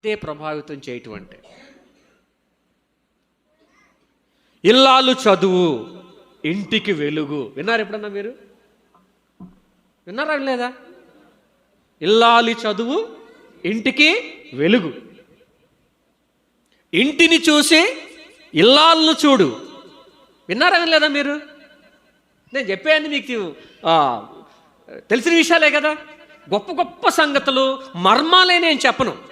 ఇదే ప్రభావితం చేయటం అంటే. ఇల్లాలు చదువు ఇంటికి వెలుగు. విన్నారు ఎప్పుడన్నా మీరు? విన్నారా లేదా? ఇల్లాలి చదువు ఇంటికి వెలుగు. ఇంటిని చూసి ఇల్లాలను చూడు. విన్నారా లేదా మీరు? నేను చెప్పేది మీకు తెలిసిన విషయాలే కదా. గొప్ప గొప్ప సంగతులు మర్మాలే నేను చెప్పను.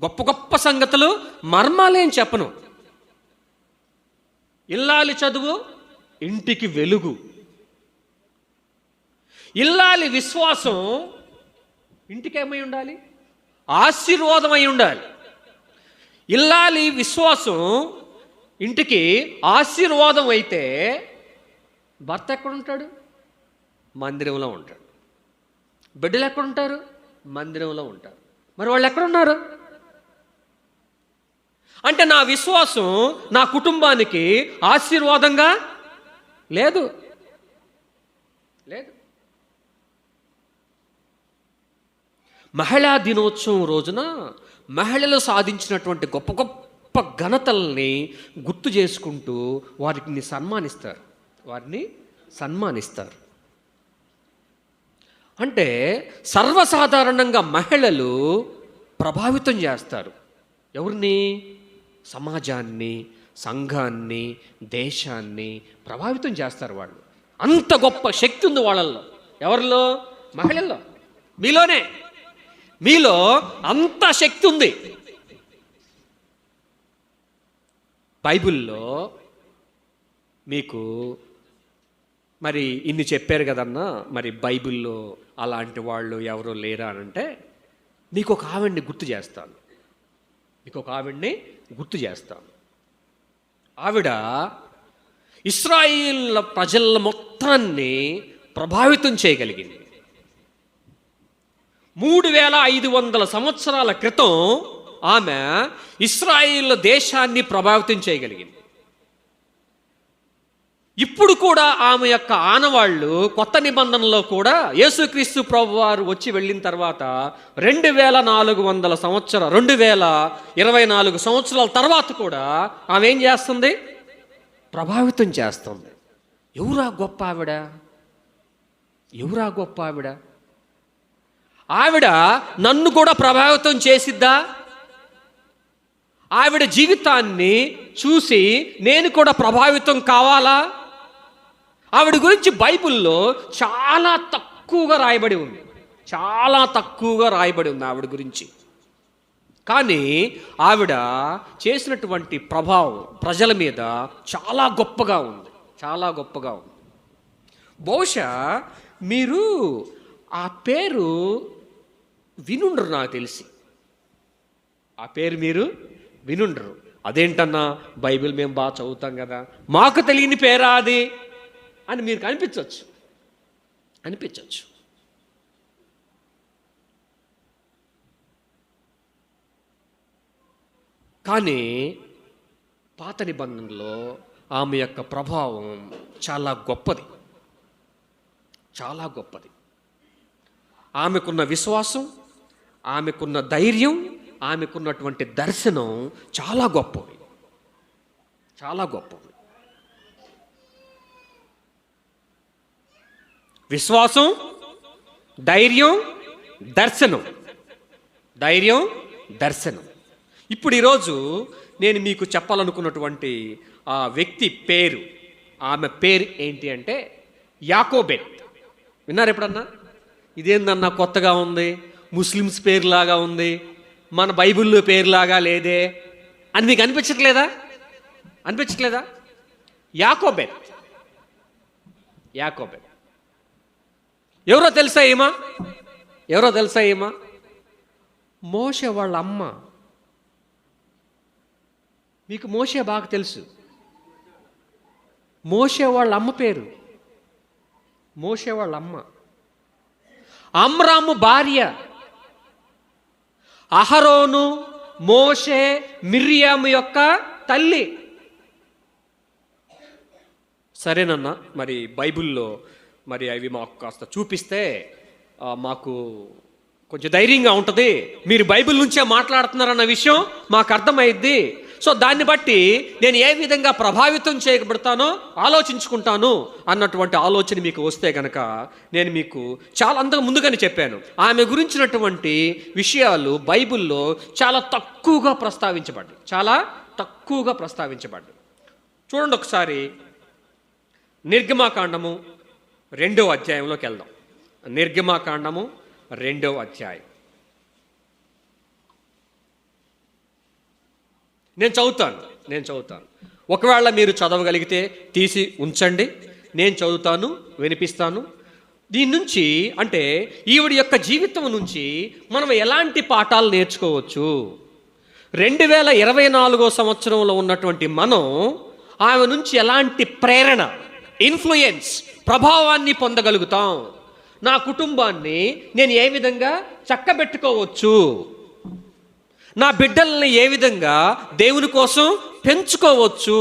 గొప్ప గొప్ప సంగతులు మర్మాలేం చెప్పను. ఇల్లాలి చదువు ఇంటికి వెలుగు. ఇల్లాలి విశ్వాసం ఇంటికి ఏమై ఉండాలి? ఆశీర్వాదమై ఉండాలి. ఇల్లాలి విశ్వాసం ఇంటికి ఆశీర్వాదం అయితే భర్త ఎక్కడుంటాడు? మందిరంలో ఉంటాడు. బిడ్డలు ఎక్కడుంటారు? మందిరంలో ఉంటారు. మరి వాళ్ళు ఎక్కడున్నారు? అంటే నా విశ్వాసం నా కుటుంబానికి ఆశీర్వాదంగా లేదు. లేదు. మహిళా దినోత్సవం రోజున మహిళలు సాధించినటువంటి గొప్ప గొప్ప ఘనతల్ని గుర్తు చేసుకుంటూ వారిని సన్మానిస్తారు. అంటే సర్వసాధారణంగా మహిళలు ప్రభావితం చేస్తారు. ఎవరిని? సమాజాన్ని, సంఘాన్ని, దేశాన్ని ప్రభావితం చేస్తారు వాళ్ళు. అంత గొప్ప శక్తి ఉంది వాళ్ళల్లో. ఎవరిలో? మహిళల్లో. మీలో అంత శక్తి ఉంది. బైబిల్లో మీకు మరి ఇన్ని చెప్పారు కదన్నా, మరి బైబిల్లో అలాంటి వాళ్ళు ఎవరో లేరా అనంటే మీకు ఒక ఆవిడ్ని గుర్తు చేస్తాను. ఆవిడ ఇశ్రాయేలు ప్రజల మొత్తాన్ని ప్రభావితం చేయగలిగింది. 3500 సంవత్సరాల క్రితం ఆమె ఇశ్రాయేల్ దేశాన్ని ప్రభావితం చేయగలిగింది. ఇప్పుడు కూడా ఆమె యొక్క ఆనవాళ్ళు కొత్త నిబంధనలో కూడా యేసుక్రీస్తు ప్రభువారు వచ్చి వెళ్ళిన తర్వాత 2024 సంవత్సరాల తర్వాత కూడా ఆమె ఏం చేస్తుంది? ప్రభావితం చేస్తుంది. ఎవరా గొప్ప ఆవిడ? ఆవిడ నన్ను కూడా ప్రభావితం చేసిద్దా? ఆవిడ జీవితాన్ని చూసి నేను కూడా ప్రభావితం కావాలా? ఆవిడ గురించి బైబిల్లో చాలా తక్కువగా రాయబడి ఉంది. ఆవిడ గురించి. కానీ ఆవిడ చేసినటువంటి ప్రభావం ప్రజల మీద చాలా గొప్పగా ఉంది. బహుశా మీరు ఆ పేరు వినుండరు, నాకు తెలిసి. ఆ పేరు మీరు వినుండరు. అదేంటన్నా, బైబిల్ మేము బాగా చదువుతాం కదా, మాకు తెలియని పేరా అది అని మీరు అనిపించవచ్చు. కానీ పాత నిబంధనలో ఆమె యొక్క ప్రభావం చాలా గొప్పది. ఆమెకున్న విశ్వాసం, ఆమెకున్న ధైర్యం, ఆమెకున్నటువంటి దర్శనం చాలా గొప్పవి. విశ్వాసం, ధైర్యం, దర్శనం. ఇప్పుడు ఈరోజు నేను మీకు చెప్పాలనుకున్నటువంటి ఆ వ్యక్తి పేరు, ఆమె పేరు ఏంటి అంటే యాకోబెత్. విన్నారు ఎప్పుడన్నా? ఇదేందన్నా కొత్తగా ఉంది, ముస్లిమ్స్ పేరులాగా ఉంది, మన బైబిల్లో పేరులాగా లేదే అని మీకు అనిపించట్లేదా? యాకోబెత్ ఎవరో తెలుసా ఈమె? మోషే వాళ్ళ అమ్మ. మీకు మోషే బాగా తెలుసు. మోషే వాళ్ళ అమ్మ పేరు. అమ్రాము భార్య. అహరోను, మోషే, మిర్యాము యొక్క తల్లి. సరేనన్నా, మరి బైబిల్లో మరి అవి మాకు కాస్త చూపిస్తే మాకు కొంచెం ధైర్యంగా ఉంటుంది. మీరు బైబిల్ నుంచే మాట్లాడుతున్నారన్న విషయం మాకు అర్థమైద్ది. సో దాన్ని బట్టి నేను ఏ విధంగా ప్రభావితం చేయబడతానో ఆలోచించుకుంటాను అన్నటువంటి ఆలోచన మీకు వస్తే కనుక నేను మీకు చాలా అంతకు ముందుగానే చెప్పాను, ఆమె గురించినటువంటి విషయాలు బైబిల్లో చాలా తక్కువగా ప్రస్తావించబడ్డాయి. చూడండి ఒకసారి నిర్గమాకాండము 2వ అధ్యాయంలోకి వెళ్దాం. నిర్గమాకాండము 2వ అధ్యాయం నేను చదువుతాను. ఒకవేళ మీరు చదవగలిగితే తీసి ఉంచండి, నేను చదువుతాను, వినిపిస్తాను. దీని నుంచి అంటే ఈవిడి యొక్క జీవితం నుంచి మనం ఎలాంటి పాఠాలు నేర్చుకోవచ్చు, 2024 సంవత్సరంలో ఉన్నటువంటి మనం ఆమె నుంచి ఎలాంటి ప్రేరణ, ఇన్ఫ్లుయెన్స్, ప్రభావాన్ని పొందగలుగుతాం, నా కుటుంబాన్ని నేను ఏ విధంగా చక్కబెట్టుకోవచ్చు, నా బిడ్డల్ని ఏ విధంగా దేవుని కోసం పెంచుకోవచ్చు,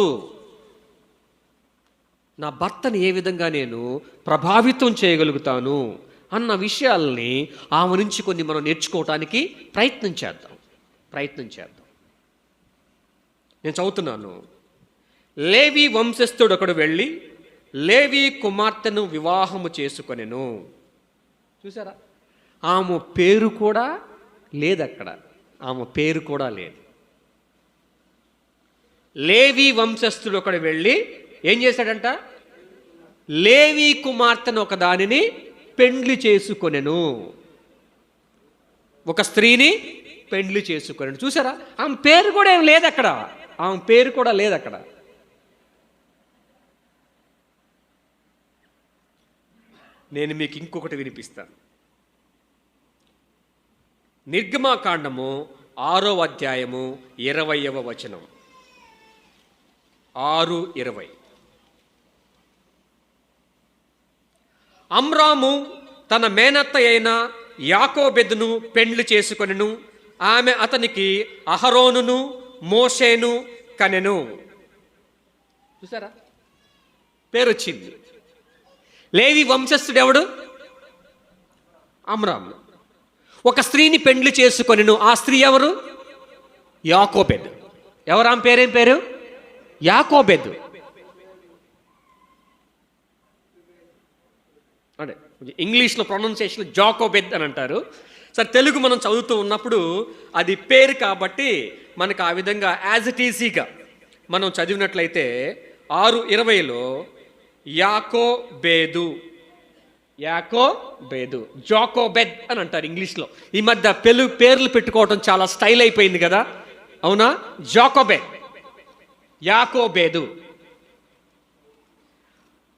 నా భర్తని ఏ విధంగా నేను ప్రభావితం చేయగలుగుతాను అన్న విషయాల్ని ఆమె నుంచి కొన్ని మనం నేర్చుకోవటానికి ప్రయత్నం చేద్దాం. నేను చదువుతున్నాను. లేవి వంశస్థుడు ఒకడు వెళ్ళి లేవి కుమార్తెను వివాహము చేసుకొనెను. చూసారా, ఆమె పేరు కూడా లేదు అక్కడ, లేవి వంశస్థుడు ఒకడు వెళ్ళి ఏం చేశాడంట, లేవి కుమార్తెను ఒక దానిని పెండ్లి చేసుకొనెను, ఒక స్త్రీని పెండ్లి చేసుకొనెను. చూసారా, ఆమె పేరు కూడా ఏం లేదు అక్కడ, నేను మీకు ఇంకొకటి వినిపిస్తాను. నిర్గమాకాండము 6వ అధ్యాయము 20వ వచనం. 6:20. అమ్రాము తన మేనత్త అయిన యాకోబెదును పెండ్లి చేసుకొనెను, ఆమె అతనికి అహరోనును మోషేను కనెను. చూసారా, పేరు వచ్చింది. లేవి వంశస్థుడు ఎవడు? అమ్రాము. ఒక స్త్రీని పెండ్లి చేసుకొనెను. ఆ స్త్రీ ఎవరు? యాకోబెదు. ఎవరు? ఆమె పేరేం పేరు? యాకోబెదు. అంటే ఇంగ్లీష్లో ప్రొనౌన్సియేషన్ జాకోబెద్ అని అంటారు. సరే, తెలుగు మనం చదువుతూ ఉన్నప్పుడు అది పేరు కాబట్టి మనకు ఆ విధంగా యాజ్ ఇట్ ఈజీగా మనం చదివినట్లయితే 6:20లో యాకోబేదు, జాకోబెద్ అని అంటారు ఇంగ్లీష్లో. ఈ మధ్య పేర్లు పెట్టుకోవడం చాలా స్టైల్ అయిపోయింది కదా, అవునా? జాకోబెద్, యాకోబేదు.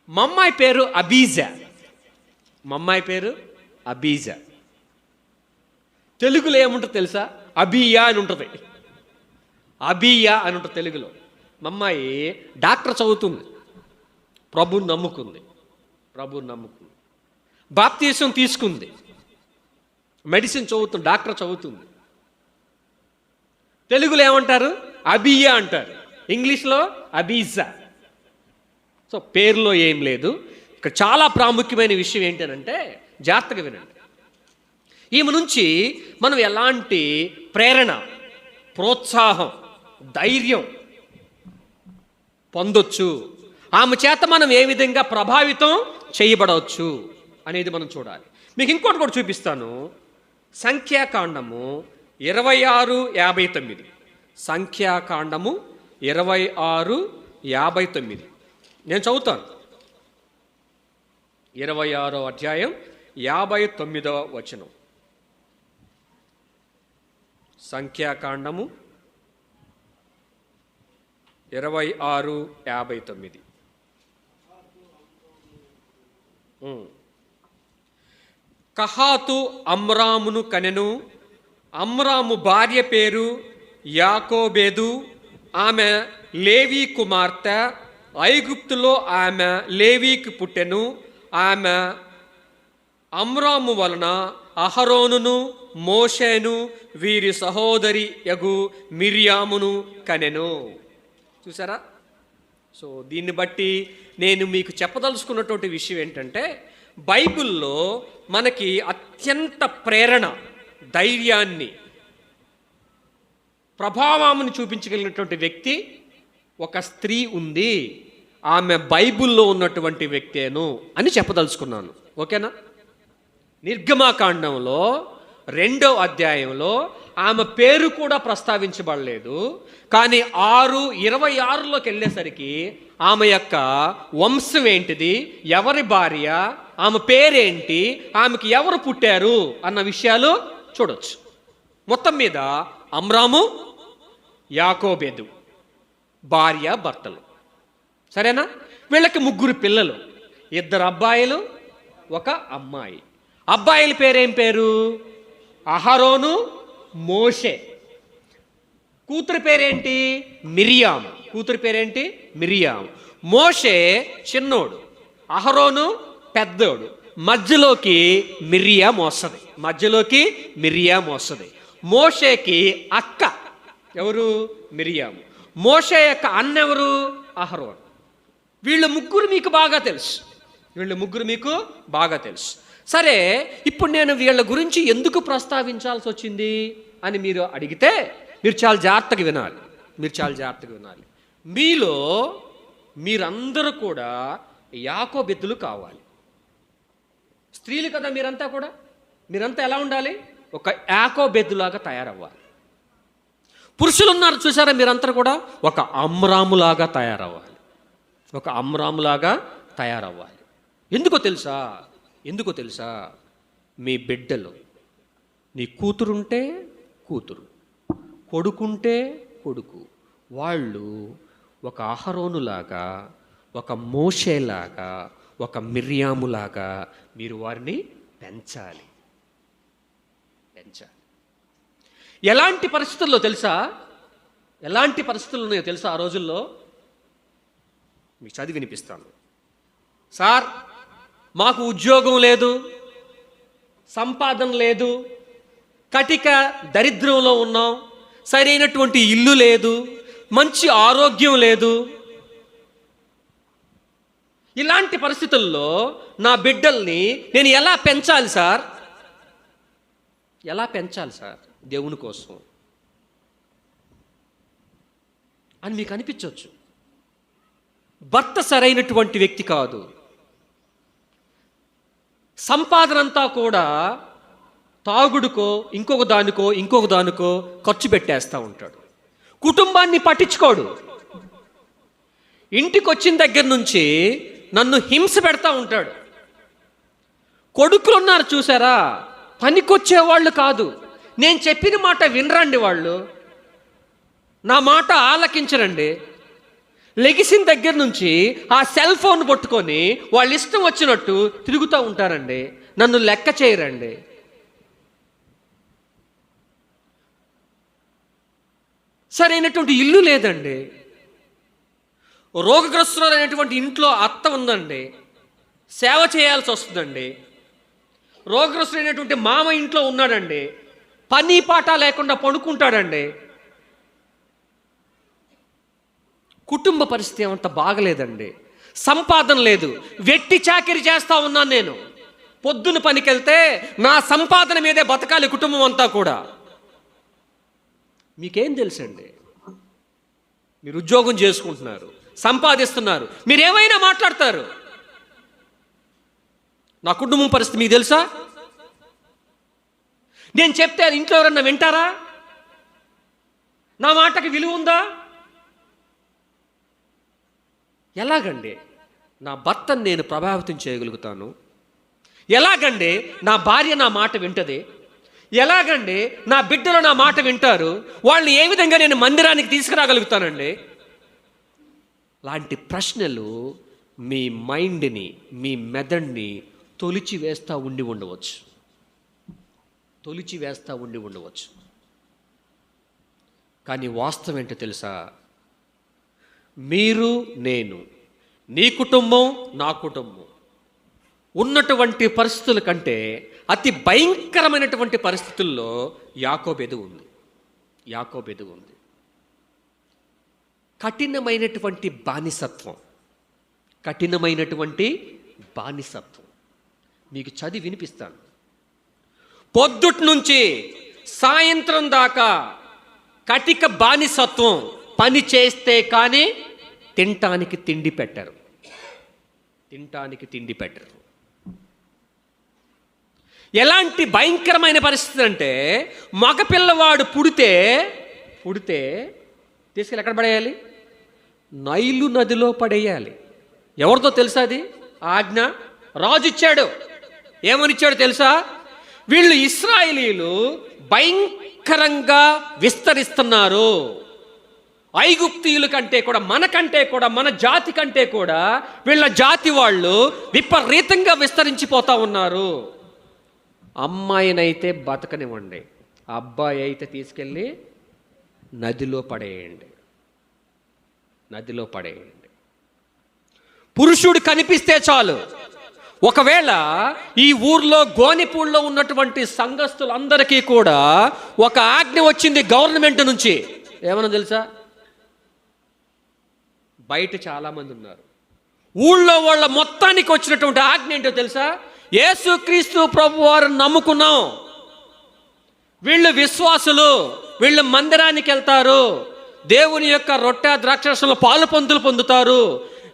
మమ్మాయి పేరు అబీజా. తెలుగులో ఏముంటుంది తెలుసా? అబియా అని ఉంటుంది తెలుగులో. మమ్మాయి డాక్టర్ చదువుతుంది, ప్రభువుని నమ్ముకుంది, బాప్తీసం తీసుకుంది, మెడిసిన్ చదువుతుంది, డాక్టర్ చదువుతుంది. తెలుగులో ఏమంటారు? అబియా అంటారు, ఇంగ్లీష్లో అబీజా. సో పేరులో ఏం లేదు. ఇక్కడ చాలా ప్రాముఖ్యమైన విషయం ఏంటంటే, జాగ్రత్తగా వినండి, ఈమె నుంచి మనం ఎలాంటి ప్రేరణ, ప్రోత్సాహం, ధైర్యం పొందొచ్చు, ఆమె చేత మనం ఏ విధంగా ప్రభావితం చేయబడవచ్చు అనేది మనం చూడాలి. మీకు ఇంకోటి కూడా చూపిస్తాను. సంఖ్యాకాండము 26:59. సంఖ్యాకాండము 26:59 నేను చదువుతాను. 26వ అధ్యాయం 59వ వచనం. సంఖ్యాకాండము 26:59. కహాతు అమ్రామును కనెను, అమ్రాము భార్య పేరు యాకోబేదు, ఆమె లేవి కుమార్తె, ఐగుప్తులో ఆమె లేవీకి పుట్టెను, ఆమె అమ్రాము వలన అహరోనును మోషేను వీరి సహోదరి యగు మిర్యామును కనెను. చూసారా? సో దీన్ని బట్టి నేను మీకు చెప్పదలుచుకున్నటువంటి విషయం ఏంటంటే, బైబిల్లో మనకి అత్యంత ప్రేరణ, ధైర్యాన్ని, ప్రభావాన్ని చూపించగలిగినటువంటి వ్యక్తి ఒక స్త్రీ ఉంది, ఆమె బైబిల్లో ఉన్నటువంటి వ్యక్తేను అని చెప్పదలుచుకున్నాను. ఓకేనా? నిర్గమాకాండంలో 2వ అధ్యాయంలో ఆమె పేరు కూడా ప్రస్తావించబడలేదు. కానీ 6:26లోకి వెళ్ళేసరికి ఆమె యొక్క వంశం ఏంటిది, ఎవరి భార్య, ఆమె పేరేంటి, ఆమెకి ఎవరు పుట్టారు అన్న విషయాలు చూడొచ్చు. మొత్తం మీద అమ్రాము, యాకోబేదు భార్య భర్తలు. సరేనా? వీళ్ళకి 3 పిల్లలు, 2 అబ్బాయిలు, 1 అమ్మాయి. అబ్బాయిల పేరేం పేరు? అహరోను, మోషే. కూతురు పేరేంటి? మిరియాం. కూతురు పేరేంటి? మిరియాం. మోషే చిన్నోడు, అహరోను పెద్దోడు. మధ్యలోకి మిరియాం వస్తుంది. మోషేకి అక్క ఎవరు? మిరియాం. మోషే యొక్క అన్న ఎవరు? అహరోను. వీళ్ళు ముగ్గురు మీకు బాగా తెలుసు. సరే, ఇప్పుడు నేను వీళ్ళ గురించి ఎందుకు ప్రస్తావించాల్సి వచ్చింది అని మీరు అడిగితే మీరు చాలా జాగ్రత్తగా వినాలి. మీలో మీరందరూ కూడా యాకోబెద్దులు కావాలి. స్త్రీలు కదా మీరంతా ఎలా ఉండాలి? ఒక యాకోబెద్దులాగా తయారవ్వాలి. పురుషులు ఉన్నారు చూసారా, మీరంతా కూడా ఒక అమ్రాములాగా తయారవ్వాలి. ఎందుకో తెలుసా? మీ బిడ్డలు, నీ కూతురుంటే కూతురు, కొడుకుంటే కొడుకు, వాళ్ళు ఒక అహరోనులాగా, ఒక మోషేలాగా, ఒక మిర్యాములాగా మీరు వారిని పెంచాలి. ఎలాంటి పరిస్థితుల్లో ఉన్నాయో తెలుసా ఆ రోజుల్లో? మీకు చదివి వినిపిస్తాను. సార్, మాకు ఉద్యోగం లేదు, సంపాదన లేదు, కటిక దరిద్రంలో ఉన్నాం, సరైనటువంటి ఇల్లు లేదు, మంచి ఆరోగ్యం లేదు. ఇలాంటి పరిస్థితుల్లో నా బిడ్డల్ని నేను ఎలా పెంచాలి సార్ దేవుని కోసం అని మీకు అనిపించవచ్చు. భర్త సరైనటువంటి వ్యక్తి కాదు, సంపాదన అంతా కూడా తాగుడుకో ఇంకొక దానికో ఖర్చు పెట్టేస్తూ ఉంటాడు, కుటుంబాన్ని పట్టించుకోడు. ఇంటికి వచ్చిన దగ్గర నుంచి నన్ను హింస పెడతా ఉంటాడు. కొడుకులు ఉన్నారు చూసారా, పనికొచ్చేవాళ్ళు కాదు. నేను చెప్పిన మాట వినరండి, వాళ్ళు నా మాట ఆలకించరండి. లెగిసిన దగ్గర నుంచి ఆ సెల్ ఫోన్ పట్టుకొని వాళ్ళ ఇష్టం వచ్చినట్టు తిరుగుతూ ఉంటారండి, నన్ను లెక్క చేయరండి. సరైనటువంటి ఇల్లు లేదండి, రోగగ్రస్తులైనటువంటి ఇంట్లో అత్త ఉందండి, సేవ చేయాల్సి వస్తుందండి. రోగగ్రస్తులైనటువంటి మామ ఇంట్లో ఉన్నాడండి, పని పాట లేకుండా పడుకుంటాడండి. కుటుంబ పరిస్థితి ఏమంత బాగలేదండి, సంపాదన లేదు, వెట్టి చాకిరి చేస్తూ ఉన్నాను నేను. పొద్దున పనికి వెళ్తే నా సంపాదన మీదే బతకాలి కుటుంబం అంతా కూడా. మీకేం తెలుసండి? మీరు ఉద్యోగం చేసుకుంటున్నారు, సంపాదిస్తున్నారు, మీరు ఏమైనా మాట్లాడతారు. నా కుటుంబం పరిస్థితి మీకు తెలుసా? నేను చెప్తే ఇంట్లో ఎవరన్నా వింటారా? నా మాటకి విలువ ఉందా? ఎలాగండి నా భర్తను నేను ప్రభావితం చేయగలుగుతాను? ఎలాగండి నా భార్య నా మాట వింటది? ఎలాగండి నా బిడ్డలు నా మాట వింటారు? వాళ్ళని ఏ విధంగా నేను మందిరానికి తీసుకురాగలుగుతానండి? లాంటి ప్రశ్నలు మీ మైండ్ని, మీ మెదడుని తొలిచి వేస్తూ ఉండి ఉండవచ్చు. కానీ వాస్తవం ఏంటో తెలుసా? మీరు, నేను, నీ కుటుంబం, నా కుటుంబం ఉన్నటువంటి పరిస్థితుల కంటే అతి భయంకరమైనటువంటి పరిస్థితుల్లో యాకోబెదు ఉంది. కఠినమైనటువంటి బానిసత్వం మీకు చదివి వినిపిస్తాను. పొద్దుటి నుంచి సాయంత్రం దాకా కటిక బానిసత్వం, పని చేస్తే కానీ తినటానికి తిండి పెట్టరు. ఎలాంటి భయంకరమైన పరిస్థితి అంటే, మగపిల్లవాడు పుడితే తీసుకెళ్ళి ఎక్కడ పడేయాలి? నైలు నదిలో పడేయాలి. ఎవరితో తెలుసా అది ఆజ్ఞ? రాజు ఇచ్చాడు. ఏమనిచ్చాడు తెలుసా? వీళ్ళు ఇశ్రాయేలీయులు భయంకరంగా విస్తరిస్తున్నారు. ఐగుప్తీయుల కంటే కూడా, మనకంటే కూడా, మన జాతి కంటే కూడా వీళ్ళ జాతి వాళ్ళు విపరీతంగా విస్తరించిపోతా ఉన్నారు. అమ్మాయినైతే బతకనివ్వండి, అబ్బాయి అయితే తీసుకెళ్ళి నదిలో పడేయండి. పురుషుడు కనిపిస్తే చాలు. ఒకవేళ ఈ ఊర్లో గోనిపూడిలో ఉన్నటువంటి సంఘస్థులందరికీ కూడా ఒక ఆజ్ఞ వచ్చింది గవర్నమెంట్ నుంచి. ఏమన్నా తెలుసా? బయట చాలామంది ఉన్నారు. ఊళ్ళో వాళ్ళ మొత్తానికి వచ్చినటువంటి ఆజ్ఞ ఏంటో తెలుసా? యేసుక్రీస్తు ప్రభు వారు నమ్ముకున్నాం, వీళ్ళు విశ్వాసులు, వీళ్ళు మందిరానికి వెళ్తారు, దేవుని యొక్క రొట్టె ద్రాక్షరసంలో పాలు పందులు పొందుతారు,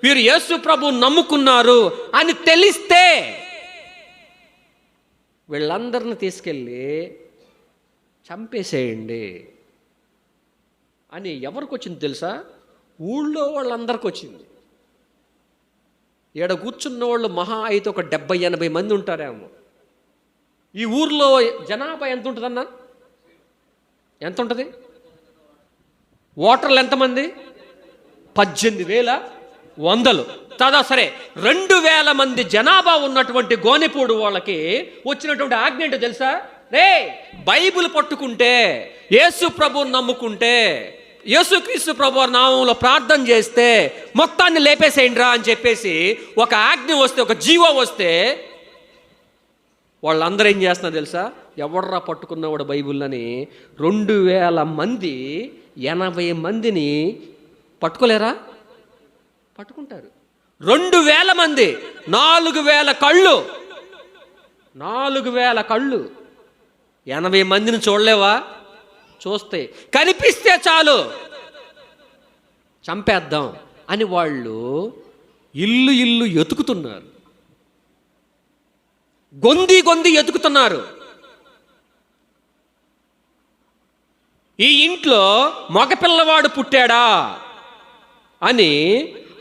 వీరు యేసు ప్రభు నమ్ముకున్నారు అని తెలిస్తే వీళ్ళందరిని తీసుకెళ్ళి చంపేసేయండి అని ఎవరికి వచ్చింది తెలుసా? ఊళ్ళో వాళ్ళందరికీ వచ్చింది. ఈడ కూర్చున్న వాళ్ళు మహా అయితే ఒక 70-80 మంది ఉంటారేమో. ఈ ఊర్లో జనాభా ఎంత ఉంటుందన్నా? ఎంత ఉంటుంది? ఓటర్లు ఎంతమంది? 18,100. కాదా? సరే, 2,000 మంది జనాభా ఉన్నటువంటి గోనెపూడి వాళ్ళకి వచ్చినటువంటి ఆజ్ఞ ఏంటో తెలుసా? రే, బైబిల్ పట్టుకుంటే, యేసు ప్రభువుని నమ్ముకుంటే, యేసుక్రీస్తు ప్రభు నామంలో ప్రార్థన చేస్తే మొత్తాన్ని లేపేసేయండిరా అని చెప్పేసి ఒక ఆజ్ఞ వస్తే, ఒక జీవో వస్తే వాళ్ళందరూ ఏం చేస్తున్నారు తెలుసా? ఎవడ్రా పట్టుకున్నవాడు బైబిల్ని? 2,000 మంది 80 మందిని పట్టుకోలేరా? పట్టుకుంటారు. 2,000 మంది 4,000 కళ్ళు, 4,000 కళ్ళు, 80 మందిని చూడలేవా? చూస్తే కనిపిస్తే చాలు చంపేద్దాం అని వాళ్ళు ఇల్లు ఎతుకుతున్నారు, గొంది ఎతుకుతున్నారు. ఈ ఇంట్లో మగపిల్లవాడు పుట్టాడా అని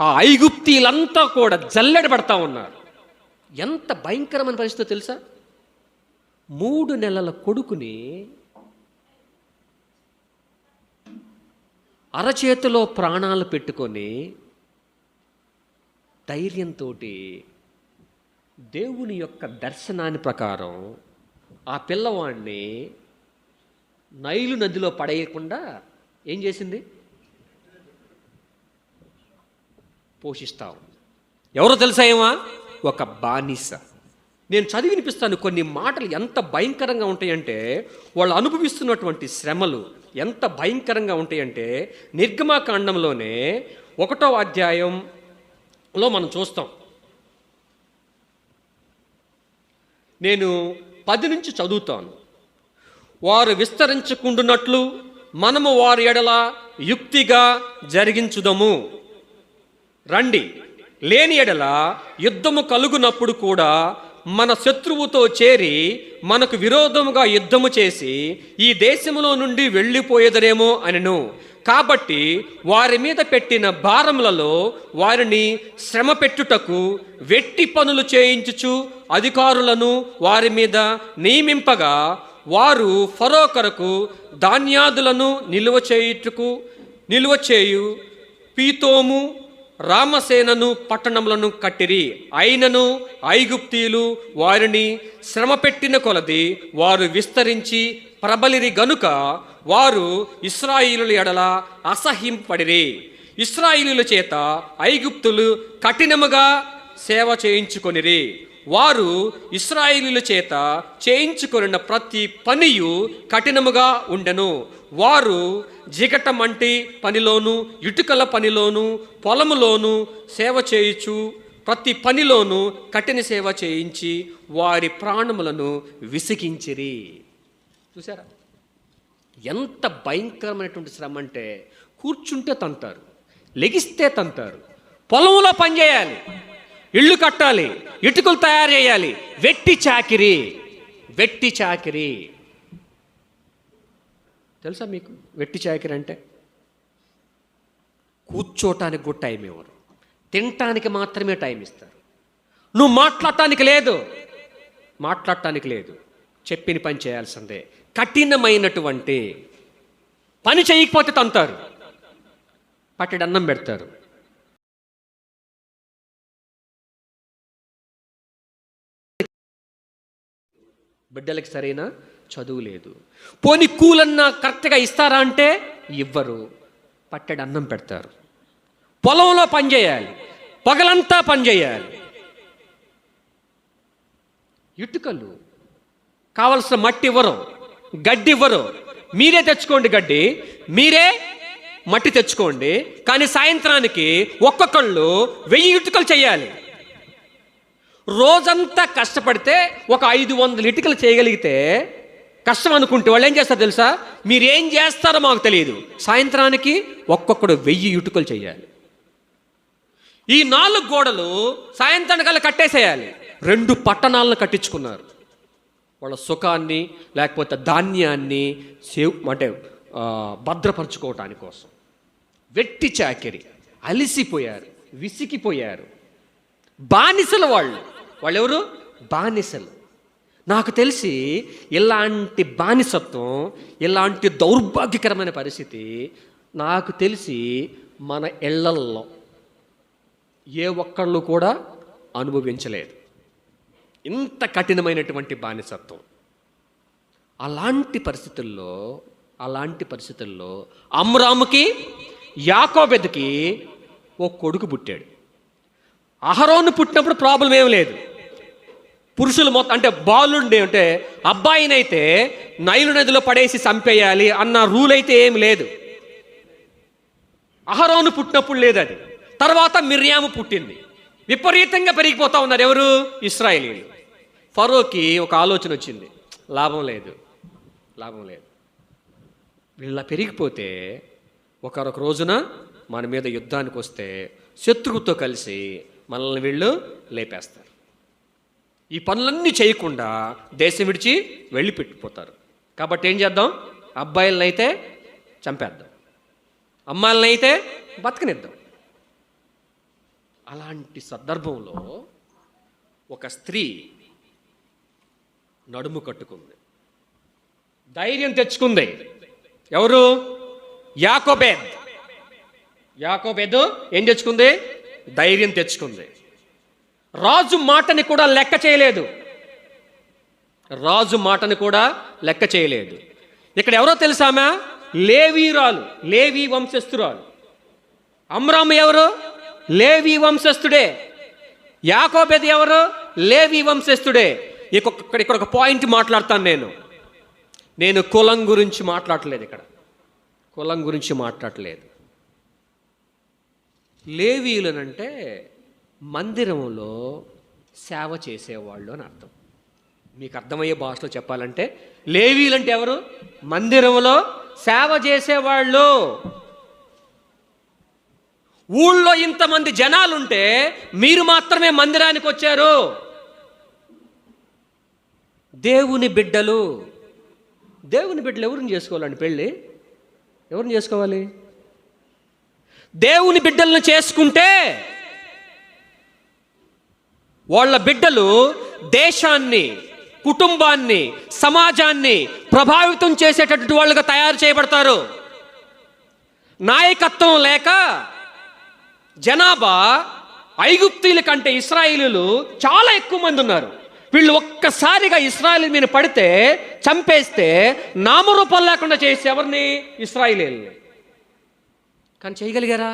ఆ ఐగుప్తీలంతా కూడా జల్లెడ పడతా ఉన్నారు. ఎంత భయంకరమైన పరిస్థితి తెలుసా? 3 నెలల కొడుకుని అరచేతిలో ప్రాణాలు పెట్టుకొని ధైర్యంతో దేవుని యొక్క దర్శనాన్ని ప్రకారం ఆ పిల్లవాడిని నైలు నదిలో పడేయకుండా ఏం చేసింది? పోషిస్తావు. ఎవరో తెలుసా? ఒక బానిస. నేను చదివి వినిపిస్తాను కొన్ని మాటలు ఎంత భయంకరంగా ఉంటాయంటే, వాళ్ళు అనుభవిస్తున్నటువంటి శ్రమలు ఎంత భయంకరంగా ఉంటాయంటే, నిర్గమాకాండంలోనే 1వ అధ్యాయంలో మనం చూస్తాం. నేను 10 నుంచి చదువుతాను. వారు విస్తరించుకుంటున్నట్లు మనము వారి ఎడల యుక్తిగా జరిగించుదము. రండి, లేని ఎడల యుద్ధము కలుగునప్పుడు కూడా మన శత్రువుతో చేరి మనకు విరోధముగా యుద్ధము చేసి ఈ దేశములో నుండి వెళ్ళిపోయేదరేమో అనెను. కాబట్టి వారి మీద పెట్టిన భారములలో వారిని శ్రమ పెట్టుటకు వెట్టి పనులు చేయించుచు అధికారులను వారి మీద నియమింపగా, వారు ఫరో కొరకు ధాన్యాదులను నిలువ చేయు పీతోము రామసేనను పట్టణములను కట్టిరి. అయినను ఐగుప్తీయులు వారిని శ్రమ పెట్టిన కొలది వారు విస్తరించి ప్రబలిరి గనుక వారు ఇశ్రాయేలుల ఎడల అసహ్యింపడిరి. ఇశ్రాయేలుల చేత ఐగుప్తులు కఠినముగా సేవ చేయించుకొనిరి. వారు ఇశ్రాయేలుల చేత చేయించుకొనిన ప్రతి పనియు కఠినముగా ఉండెను. వారు జిగటమంటి పనిలోను, ఇటుకల పనిలోను, పొలములోను సేవ చేయుచు ప్రతి పనిలోనూ కఠిన సేవ చేయించి వారి ప్రాణములను విసిగించిరి. చూసారా ఎంత భయంకరమైనటువంటి శ్రమ అంటే, కూర్చుంటే తంతారు, లెగిస్తే తంతారు, పొలంలో పనిచేయాలి, ఇళ్ళు కట్టాలి, ఇటుకలు తయారు చేయాలి, వెట్టి చాకిరి. తెలుసా మీకు వెట్టి చాకిరి అంటే? కూర్చోటానికి కూడా టైం ఇవ్వరు, తినటానికి మాత్రమే టైం ఇస్తారు. నువ్వు మాట్లాడటానికి లేదు, చెప్పిన పని చేయాల్సిందే. కఠినమైనటువంటి పని చేయకపోతే తంతారు, పట్టెడు అన్నం పెడతారు. బిడ్డలకి సరైన చదువు లేదు. పోని కూలన్నా కరెక్ట్గా ఇస్తారా అంటే ఇవ్వరు, పట్టెడు అన్నం పెడతారు. పొలంలో పనిచేయాలి, పగలంతా పనిచేయాలి. ఇటుకలు కావలసిన మట్టి ఇవ్వరు, గడ్డి ఇవ్వరు. మీరే తెచ్చుకోండి గడ్డి, మీరే మట్టి తెచ్చుకోండి, కానీ సాయంత్రానికి ఒక్కొక్కళ్ళు 1000 ఇటుకలు చేయాలి. రోజంతా కష్టపడితే ఒక 500 ఇటుకలు చేయగలిగితే కష్టం అనుకుంటే వాళ్ళు ఏం చేస్తారు తెలుసా? మీరేం చేస్తారో మాకు తెలియదు, సాయంత్రానికి ఒక్కొక్కడు 1000 ఇటుకలు చేయాలి. ఈ 4 గోడలు సాయంత్రానికల్లా కట్టేసేయాలి. 2 పట్టణాలను కట్టించుకున్నారు. వాళ్ళ సుఖాన్ని లేకపోతే ధాన్యాన్ని భద్రపరచుకోవటాని కోసం. వెట్టి చాకిరి, అలిసిపోయారు, విసిగిపోయారు. బానిసలు వాళ్ళెవరు? బానిసలు. నాకు తెలిసి ఇలాంటి బానిసత్వం, ఇలాంటి దౌర్భాగ్యకరమైన పరిస్థితి నాకు తెలిసి మన ఇళ్లల్లో ఏ ఒక్కళ్ళు కూడా అనుభవించలేదు. ఇంత కఠినమైనటువంటి బానిసత్వం. అలాంటి పరిస్థితుల్లో అమ్రాముకి యాకోబెదుకి ఓ కొడుకు పుట్టాడు. అహరోను పుట్టినప్పుడు ప్రాబ్లం ఏం లేదు. పురుషులు మొత్తం అంటే బాలుండే అంటే అబ్బాయినైతే నైలు నదిలో పడేసి చంపేయాలి అన్న రూల్ అయితే ఏం లేదు. అహరోను పుట్టినప్పుడు లేదు అది. తర్వాత మిర్యాము పుట్టింది. విపరీతంగా పెరిగిపోతా ఉన్నారు ఎవరు? ఇశ్రాయేలీయులు. ఫరోకి ఒక ఆలోచన వచ్చింది, లాభం లేదు. వీళ్ళ పెరిగిపోతే ఒకరొక రోజున మన మీద యుద్ధానికి వస్తే శత్రువుతో కలిసి మనల్ని వీళ్ళు లేపేస్తారు. ఈ పనులన్నీ చేయకుండా దేశం విడిచి వెళ్ళి పెట్టిపోతారు. కాబట్టి ఏం చేద్దాం? అబ్బాయిలనైతే చంపేద్దాం, అమ్మాయిలనైతే బతకనిద్దాం. అలాంటి సందర్భంలో ఒక స్త్రీ నడుము కట్టుకుంది, ధైర్యం తెచ్చుకుంది. ఎవరు? యాకోబేదు ఏం తెచ్చుకుంది? ధైర్యం తెచ్చుకుంది. రాజు మాటని కూడా లెక్క చేయలేదు. ఇక్కడ ఎవరో తెలుసామా? లేవీ వంశస్థురాలు. అమ్రాము ఎవరు? లేవీ వంశస్థుడే. యాకోబేదు ఎవరు? లేవీ వంశస్థుడే. ఇక్కడ ఒక పాయింట్ మాట్లాడతాను నేను కులం గురించి మాట్లాడలేదు. లేవీయులనంటే మందిరంలో సేవ చేసేవాళ్ళు అని అర్థం. మీకు అర్థమయ్యే భాషలో చెప్పాలంటే లేవీయులంటే ఎవరు? మందిరంలో సేవ చేసేవాళ్ళు. ఊళ్ళో ఇంతమంది జనాలుంటే మీరు మాత్రమే మందిరానికి వచ్చారు. దేవుని బిడ్డలు ఎవరిని చేసుకోవాలండి? పెళ్ళి ఎవరిని చేసుకోవాలి? దేవుని బిడ్డలను చేసుకుంటే వాళ్ళ బిడ్డలు దేశాన్ని, కుటుంబాన్ని, సమాజాన్ని ప్రభావితం చేసేటటువంటి వాళ్ళుగా తయారు చేయబడతారు. నాయకత్వం లేక జనాభా ఐగుప్తీయుల కంటే ఇశ్రాయేలీయులు చాలా ఎక్కువ మంది ఉన్నారు. వీళ్ళు ఒక్కసారిగా ఇశ్రాయేలు మీద పడితే చంపేస్తే నామరూపం లేకుండా చేసి ఎవరిని? ఇశ్రాయేలీయుల్ని. కానీ చేయగలిగారా?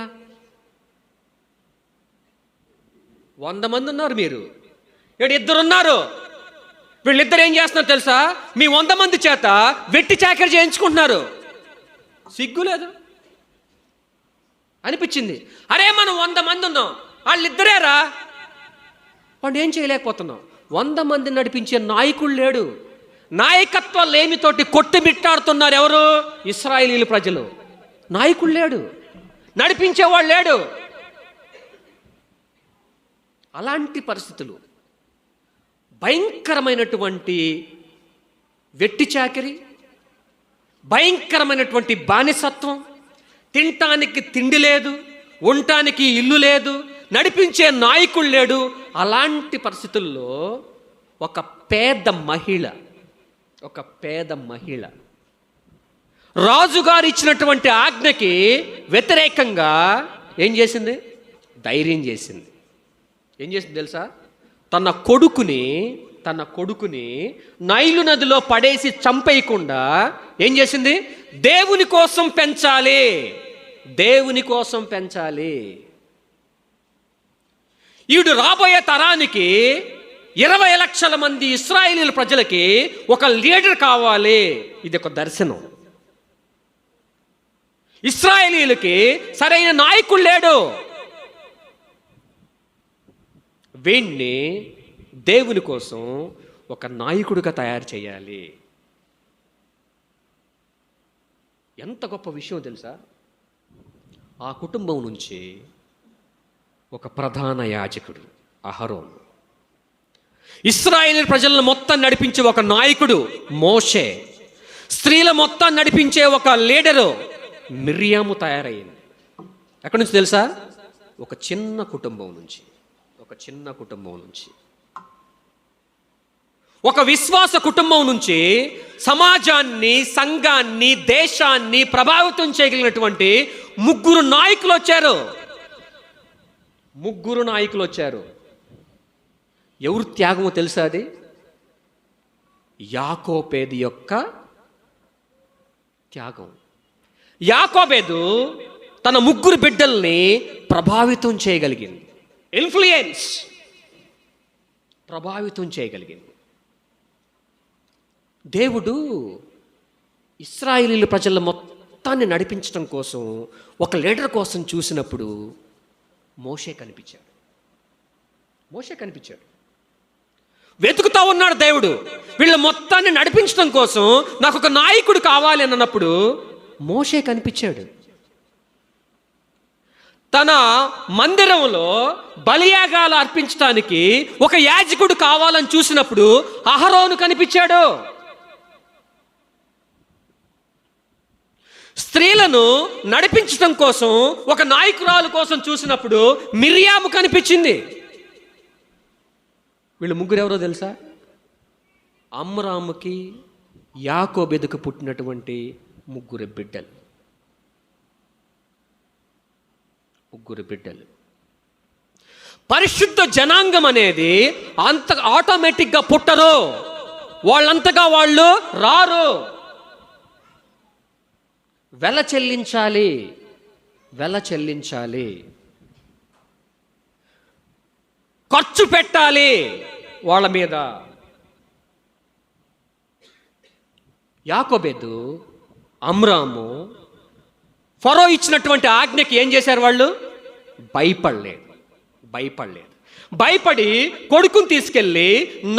100 మంది ఉన్నారు, మీరు ఇక్కడ 2 ఉన్నారు. వీళ్ళిద్దరు ఏం చేస్తున్నారు తెలుసా? మీ 100 మంది చేత వెట్టి చాకరీ చేయించుకుంటున్నారు. సిగ్గు లేదు అనిపించింది. అరే మనం 100 మంది ఉన్నాం, వాళ్ళిద్దరేరా వాడు ఏం చేయలేకపోతున్నాం. 100 మంది నడిపించే నాయకుడు లేడు. నాయకత్వ లేమితోటి కొట్టుమిట్టాడుతున్నారు ఎవరు? ఇశ్రాయేలీయుల ప్రజలు. నాయకుడు లేడు, నడిపించేవాడు లేడు. అలాంటి పరిస్థితులు, భయంకరమైనటువంటి వెట్టి చాకిరి, భయంకరమైనటువంటి బానిసత్వం, తినటానికి తిండి లేదు, ఉండటానికి ఇల్లు లేదు, నడిపించే నాయకుడు లేడు. అలాంటి పరిస్థితుల్లో ఒక పేద మహిళ రాజుగారు ఇచ్చినటువంటి ఆజ్ఞకి వ్యతిరేకంగా ఏం చేసింది? ధైర్యం చేసింది. ఏం చేసింది తెలుసా? తన కొడుకుని నైలు నదిలో పడేసి చంపేయకుండా ఏం చేసింది? దేవుని కోసం పెంచాలి. ఈవిడ రాబోయే తరానికి 20 లక్షల మంది ఇశ్రాయేలీయుల ప్రజలకి ఒక లీడర్ కావాలి. ఇది ఒక దర్శనం. ఇశ్రాయేలీయులకి సరైన నాయకుడు లేడు. వీణ్ణి దేవుని కోసం ఒక నాయకుడిగా తయారు చేయాలి. ఎంత గొప్ప విషయం తెలుసా? ఆ కుటుంబం నుంచి ఒక ప్రధాన యాజకుడు అహరోను, ఇశ్రాయేలు ప్రజలను మొత్తం నడిపించే ఒక నాయకుడు మోషే, స్త్రీల మొత్తం నడిపించే ఒక లీడరు మిర్యాము తయారయ్యింది. ఎక్కడి నుంచి తెలుసా? ఒక చిన్న కుటుంబం నుంచి, ఒక విశ్వాస కుటుంబం నుంచి సమాజాన్ని, సంఘాన్ని, దేశాన్ని ప్రభావితం చేయగలిగినటువంటి 3 నాయకులు వచ్చారు. ఎవరు త్యాగమో తెలుసా? అది యాకోబేదు యొక్క త్యాగం. యాకోబేదు తన 3 బిడ్డల్ని ప్రభావితం చేయగలిగింది. ప్రభావితం చేయగలిగింది. దేవుడు ఇశ్రాయేలీయుల ప్రజల మొత్తాన్ని నడిపించడం కోసం ఒక లీడర్ కోసం చూసినప్పుడు మోషే కనిపించాడు. వెతుకుతా ఉన్నాడు దేవుడు. వీళ్ళ మొత్తాన్ని నడిపించడం కోసం నాకు ఒక నాయకుడు కావాలి అన్నప్పుడు మోషే కనిపించాడు. తన మందిరంలో బలియాగాలు అర్పించడానికి ఒక యాజకుడు కావాలని చూసినప్పుడు అహరోను కనిపించాడు. స్త్రీలను నడిపించడం కోసం ఒక నాయకురాలు కోసం చూసినప్పుడు మిర్యాము కనిపించింది. వీళ్ళు 3 ఎవరో తెలుసా? అమ్రాముకి యాకోబెదుకు పుట్టినటువంటి 3 బిడ్డలు. పరిశుద్ధ జనాంగం అనేది అంత ఆటోమేటిక్గా పుట్టరు. వాళ్ళంతగా వాళ్ళు రారు. వెల చెల్లించాలి, ఖర్చు పెట్టాలి వాళ్ళ మీద. యాకోబేదు, అమ్రాము ఫరో ఇచ్చినటువంటి ఆజ్ఞకి ఏం చేశారు? వాళ్ళు భయపడలేదు. భయపడి కొడుకుని తీసుకెళ్ళి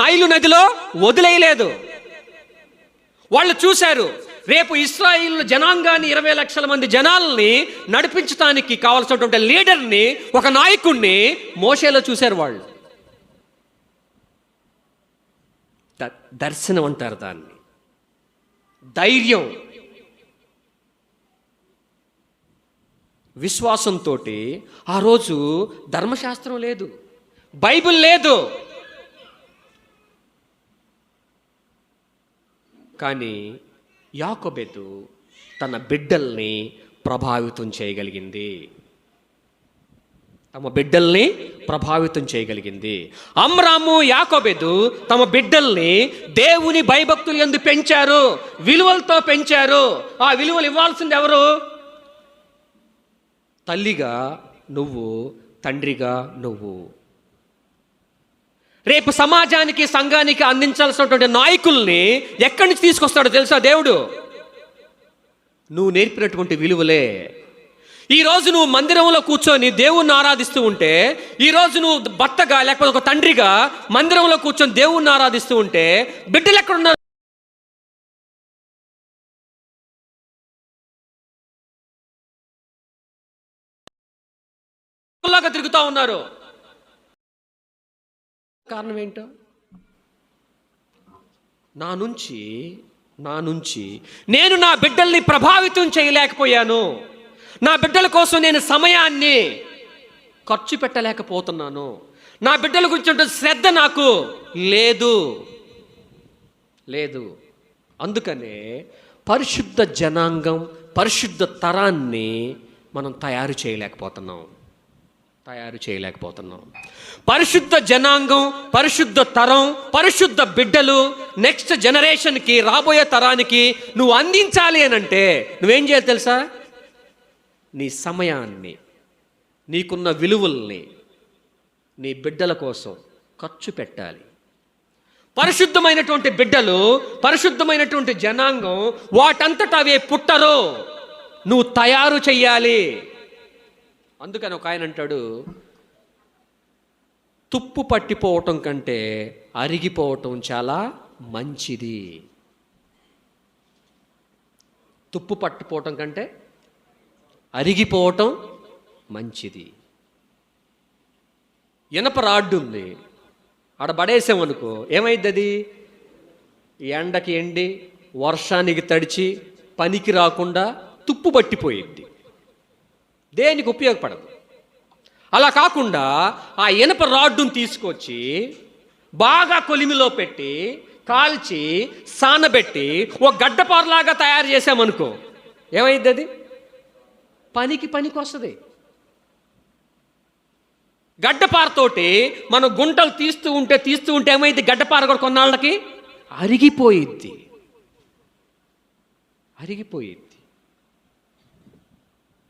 నైలు నదిలో వదిలేయలేదు. వాళ్ళు చూశారు, రేపు ఇశ్రాయేలు జనాంగాన్ని 20 లక్షల మంది జనాల్ని నడిపించడానికి కావాల్సినటువంటి లీడర్ని, ఒక నాయకుడిని మోషేలో చూశారు. వాళ్ళు దర్శనం అంటారు దాన్ని. ధైర్యం, విశ్వాసంతో ఆ రోజు ధర్మశాస్త్రం లేదు, బైబిల్ లేదు, కానీ యాకోబెదు తన బిడ్డల్ని ప్రభావితం చేయగలిగింది. అమ్రాము, యాకోబెదు తమ బిడ్డల్ని దేవుని భయభక్తులు యందు పెంచారు, విలువలతో పెంచారు. ఆ విలువలు ఇవ్వాల్సింది ఎవరు? తల్లిగా నువ్వు, తండ్రిగా నువ్వు. రేపు సమాజానికి, సంఘానికి అందించాల్సినటువంటి నాయకుల్ని ఎక్కడి నుంచి తీసుకొస్తాడో తెలుసా దేవుడు? నువ్వు నేర్పినటువంటి విలువలే. ఈరోజు నువ్వు మందిరంలో కూర్చొని దేవుణ్ణి ఆరాధిస్తూ ఉంటే, ఈరోజు నువ్వు భర్తగా లేకపోతే ఒక తండ్రిగా మందిరంలో కూర్చొని దేవుణ్ణి ఆరాధిస్తూ ఉంటే, బిడ్డలు ఎక్కడున్నారు? లాగా తిరుగుతూ ఉన్నారు. కారణం ఏంటో, నా నుంచి నేను నా బిడ్డల్ని ప్రభావితం చేయలేకపోయాను. నా బిడ్డల కోసం నేను సమయాన్ని ఖర్చు పెట్టలేకపోతున్నాను. నా బిడ్డల గురించి శ్రద్ధ నాకు లేదు. అందుకనే పరిశుద్ధ జనాంగం, పరిశుద్ధ తరాన్ని మనం తయారు చేయలేకపోతున్నాం. పరిశుద్ధ జనాంగం, పరిశుద్ధ తరం, పరిశుద్ధ బిడ్డలు నెక్స్ట్ జనరేషన్కి, రాబోయే తరానికి నువ్వు అందించాలి అని అంటే నువ్వేం చేయాలి తెలుసా? నీ సమయాన్ని, నీకున్న విలువల్ని నీ బిడ్డల కోసం ఖర్చు పెట్టాలి. పరిశుద్ధమైనటువంటి బిడ్డలు, పరిశుద్ధమైనటువంటి జనాంగం వాటంతటా అవే పుట్టరు, నువ్వు తయారు చెయ్యాలి. అందుకని ఒక ఆయన అంటాడు, తుప్పు పట్టిపోవటం కంటే అరిగిపోవటం చాలా మంచిది. తుప్పు పట్టిపోవటం కంటే అరిగిపోవటం మంచిది. ఇనప రాడ్డు ఉంది, ఆడ పడేసామనుకో ఏమైద్ది? అది ఎండకి ఎండి, వర్షానికి తడిచి, పనికి రాకుండా తుప్పు పట్టిపోయింది, దేనికి ఉపయోగపడదు. అలా కాకుండా ఆ ఇనప రాడ్డును తీసుకొచ్చి బాగా కొలిమిలో పెట్టి కాల్చి సానబెట్టి ఒక గడ్డపారలాగా తయారు చేసామనుకో ఏమైద్ది? అది పనికి వస్తుంది. గడ్డపారతోటి మనం గుంటలు తీస్తూ ఉంటే ఏమైంది? గడ్డపార కూడా కొన్నాళ్ళకి అరిగిపోయిద్ది.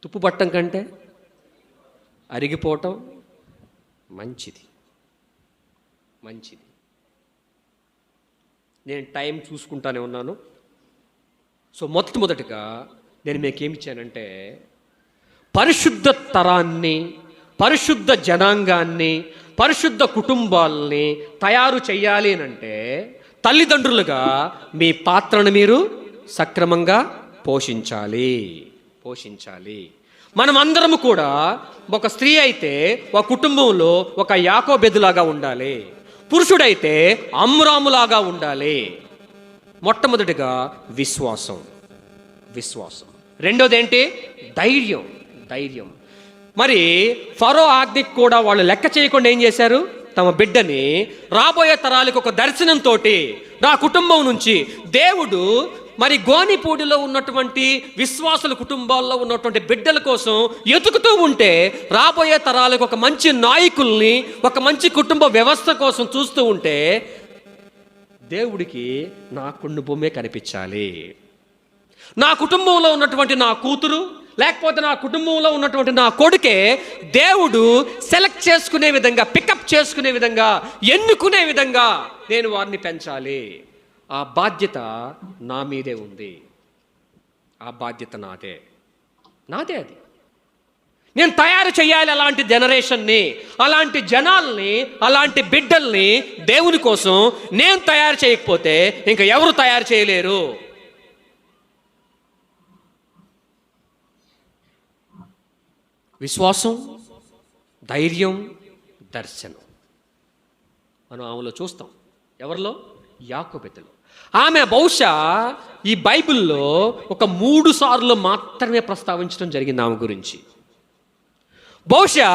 తుప్పు పట్టం కంటే అరిగిపోవటం మంచిది. నేను టైం చూసుకుంటానే ఉన్నాను. సో మొదటగా నేను మీకు ఏమిచ్చానంటే, పరిశుద్ధ తరాన్ని, పరిశుద్ధ జనాంగాన్ని, పరిశుద్ధ కుటుంబాలని తయారు చేయాలి అంటే తల్లిదండ్రులుగా మీ పాత్రను మీరు సక్రమంగా పోషించాలి. మనం అందరము కూడా, ఒక స్త్రీ అయితే ఒక కుటుంబంలో ఒక యాకోబెదులాగా ఉండాలి, పురుషుడైతే అమ్రాములాగా ఉండాలి. మొట్టమొదటిగా విశ్వాసం. రెండోది ఏంటి? ధైర్యం. మరి ఫరో ఆజ్ఞకి కూడా వాళ్ళు లెక్క చేయకుండా ఏం చేశారు? తమ బిడ్డని రాబోయే తరాలకు ఒక దర్శనంతో, నా కుటుంబం నుంచి దేవుడు మరి గోనిపూడిలో ఉన్నటువంటి విశ్వాసుల కుటుంబాల్లో ఉన్నటువంటి బిడ్డల కోసం ఎతుకుతూ ఉంటే, రాబోయే తరాలకు ఒక మంచి నాయకుల్ని, ఒక మంచి కుటుంబ వ్యవస్థ కోసం చూస్తూ ఉంటే, దేవుడికి నా కుటుంబమే కనిపించాలి. నా కుటుంబంలో ఉన్నటువంటి నా కూతురు, లేకపోతే నా కుటుంబంలో ఉన్నటువంటి నా కొడుకే దేవుడు సెలెక్ట్ చేసుకునే విధంగా, పికప్ చేసుకునే విధంగా, ఎన్నుకునే విధంగా నేను వారిని పెంచాలి. ఆ బాధ్యత నా మీదే ఉంది. ఆ బాధ్యత నాదే అది. నేను తయారు చేయాలి అలాంటి జనరేషన్ని, అలాంటి జనాల్ని, అలాంటి బిడ్డల్ని దేవుని కోసం. నేను తయారు చేయకపోతే ఇంకా ఎవరు తయారు చేయలేరు. విశ్వాసం, ధైర్యం, దర్శనం మనం ఆమెలో చూస్తాం. ఎవరిలో? యాకోబెతులో. ఆమె బహుశా ఈ బైబిల్లో ఒక 3 సార్లు మాత్రమే ప్రస్తావించడం జరిగింది ఆమె గురించి. బహుశా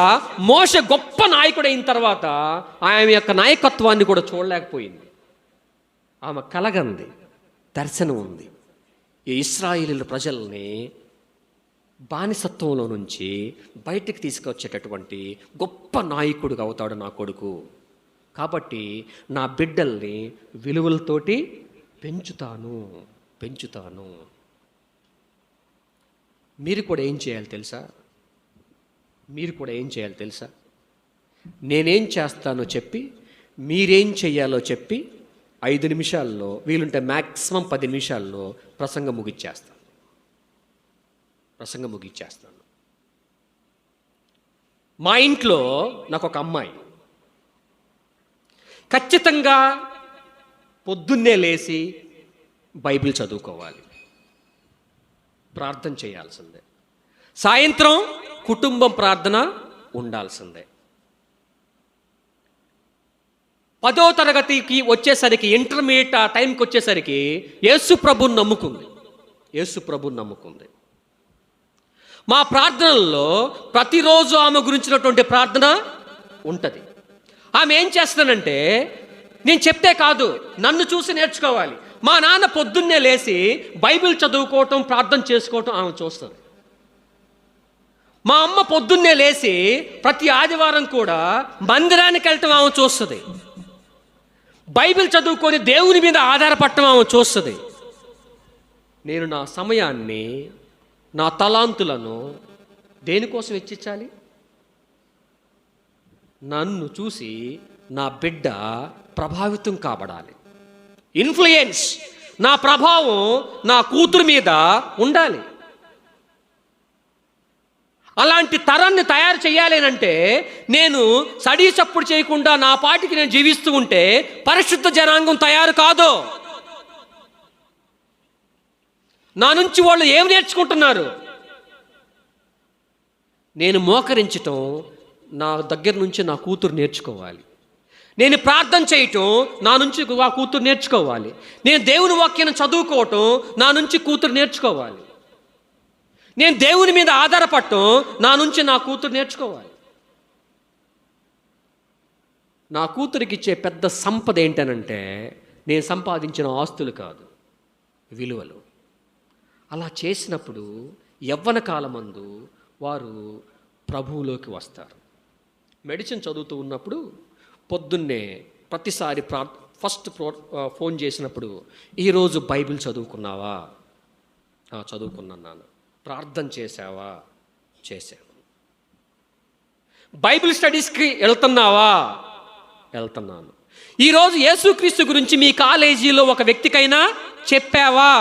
మోషే గొప్ప నాయకుడు అయిన తర్వాత ఆమె యొక్క నాయకత్వాన్ని కూడా చూడలేకపోయింది. ఆమె కలగంది, దర్శనం ఉంది. ఈ ఇశ్రాయేలీయుల ప్రజల్ని బానిసత్వంలో నుంచి బయటికి తీసుకొచ్చేటటువంటి గొప్ప నాయకుడిగా అవుతాడు నా కొడుకు. కాబట్టి నా బిడ్డల్ని విలువలతోటి పెంచుతాను. మీరు కూడా ఏం చేయాలి తెలుసా? నేనేం చేస్తానో చెప్పి, మీరేం చెయ్యాలో చెప్పి 5 నిమిషాల్లో, వీలుంటే మ్యాక్సిమం 10 నిమిషాల్లో ప్రసంగం ముగిచ్చేస్తాను. మా ఇంట్లో నాకు ఒక అమ్మాయి ఖచ్చితంగా పొద్దున్నే లేచి బైబిల్ చదువుకోవాలి, ప్రార్థన చేయాల్సిందే. సాయంత్రం కుటుంబం ప్రార్థన ఉండాల్సిందే. 10వ తరగతికి వచ్చేసరికి, ఇంటర్మీడియట్ ఆ టైంకి వచ్చేసరికి యేసు ప్రభుని నమ్ముకుంది. మా ప్రార్థనల్లో ప్రతిరోజు ఆమె గురించినటువంటి ప్రార్థన ఉంటుంది. ఆమె ఏం చేస్తానంటే, నేను చెప్తే కాదు, నన్ను చూసి నేర్చుకోవాలి. మా నాన్న పొద్దున్నే లేచి బైబిల్ చదువుకోవటం, ప్రార్థన చేసుకోవటం ఆమె చూస్తుంది. మా అమ్మ పొద్దున్నే లేచి ప్రతి ఆదివారం కూడా మందిరానికి వెళ్ళటం ఆమె చూస్తుంది. బైబిల్ చదువుకొని దేవుని మీద ఆధారపడటం ఆమె చూస్తుంది. నేను నా సమయాన్ని, నా తలాంతులను దేనికోసం వెచ్చించాలి? నన్ను చూసి నా బిడ్డ ప్రభావితం కాబడాలి. ఇన్ఫ్లుయెన్స్, నా ప్రభావం నా కూతురు మీద ఉండాలి. అలాంటి తరాన్ని తయారు చేయాలి అంటే నేను సడీ చప్పుడు చేయకుండా నా పాటికి నేను జీవిస్తూ ఉంటే పరిశుద్ధ జనాంగం తయారు కాదు. నా నుంచి వాళ్ళు ఏమి నేర్చుకుంటున్నారు? నేను మోకరించటం నా దగ్గర నుంచి నా కూతురు నేర్చుకోవాలి. నేను ప్రార్థన చేయటం నా నుంచి ఆ కూతురు నేర్చుకోవాలి. నేను దేవుని వాక్యాన్ని చదువుకోవటం నా నుంచి కూతురు నేర్చుకోవాలి. నేను దేవుని మీద ఆధారపడటం నా నుంచి నా కూతురు నేర్చుకోవాలి. నా కూతురికి ఇచ్చే పెద్ద సంపద ఏంటనంటే, నేను సంపాదించిన ఆస్తులు కాదు, విలువలు. అలా చేసినప్పుడు యవ్వన కాలమందు వారు ప్రభువులోకి వస్తారు. మెడిసిన్ చదువుతూ ఉన్నప్పుడు పొద్దున్నే ప్రతిసారి ఫస్ట్ ఫోన్ చేసినప్పుడు, ఈరోజు బైబిల్ చదువుకున్నావా? చదువుకున్నాను. ప్రార్థన చేశావా? చేశాను. బైబిల్ స్టడీస్కి వెళ్తున్నావా? వెళ్తున్నాను. ఈరోజు యేసుక్రీస్తు గురించి మీ కాలేజీలో ఒక వ్యక్తికైనా చెప్పావా?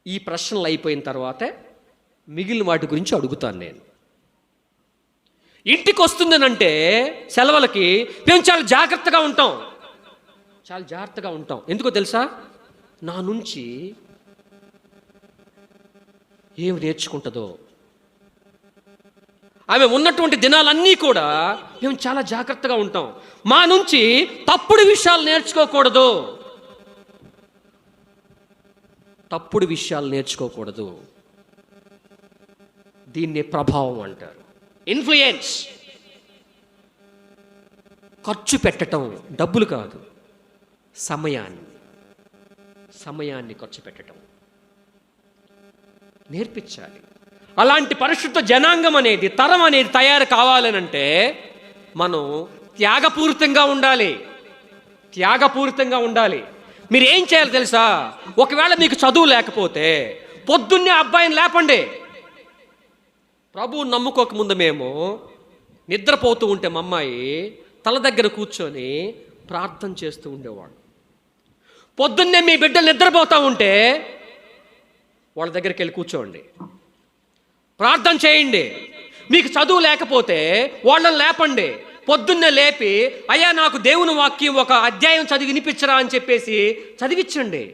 ఈ ప్రశ్నలు అయిపోయిన తర్వాతే మిగిలిన వాటి గురించి అడుగుతాను నేను. ఇంటికి వస్తుందనంటే సెలవులకి మేము చాలా జాగ్రత్తగా ఉంటాం. ఎందుకో తెలుసా? నా నుంచి ఏమి నేర్చుకుంటుందో. ఆమె ఉన్నటువంటి దినాలన్నీ కూడా మేము చాలా జాగ్రత్తగా ఉంటాం. మా నుంచి తప్పుడు విషయాలు నేర్చుకోకూడదు. దీన్ని ప్రభావం అంటారు, ఇన్ఫ్లుయెన్స్. ఖర్చు పెట్టడం, డబ్బులు కాదు, సమయాన్ని ఖర్చు పెట్టడం నేర్పించాలి. అలాంటి పరిశుద్ధ జనాంగం అనేది, తరం అనేది తయారు కావాలనంటే మనం త్యాగపూరితంగా ఉండాలి. మీరు ఏం చేయాలి తెలుసా? ఒకవేళ మీకు చదువు లేకపోతే పొద్దున్నే అబ్బాయిని లేపండి. ప్రభువుని నమ్ముకోకముందు మేము నిద్రపోతూ ఉంటే మా అమ్మాయి తల దగ్గర కూర్చొని ప్రార్థన చేస్తూ ఉండేవాడు. పొద్దున్నే మీ బిడ్డలు నిద్రపోతూ ఉంటే వాళ్ళ దగ్గరికి వెళ్ళి కూర్చోండి, ప్రార్థన చేయండి. మీకు చదువు లేకపోతే వాళ్ళని లేపండి. పొద్దున్నే లేపి, అయ్యా నాకు దేవుని వాక్యం ఒక అధ్యాయం చదివి వినిపించరా అని చెప్పేసి చదివించండి.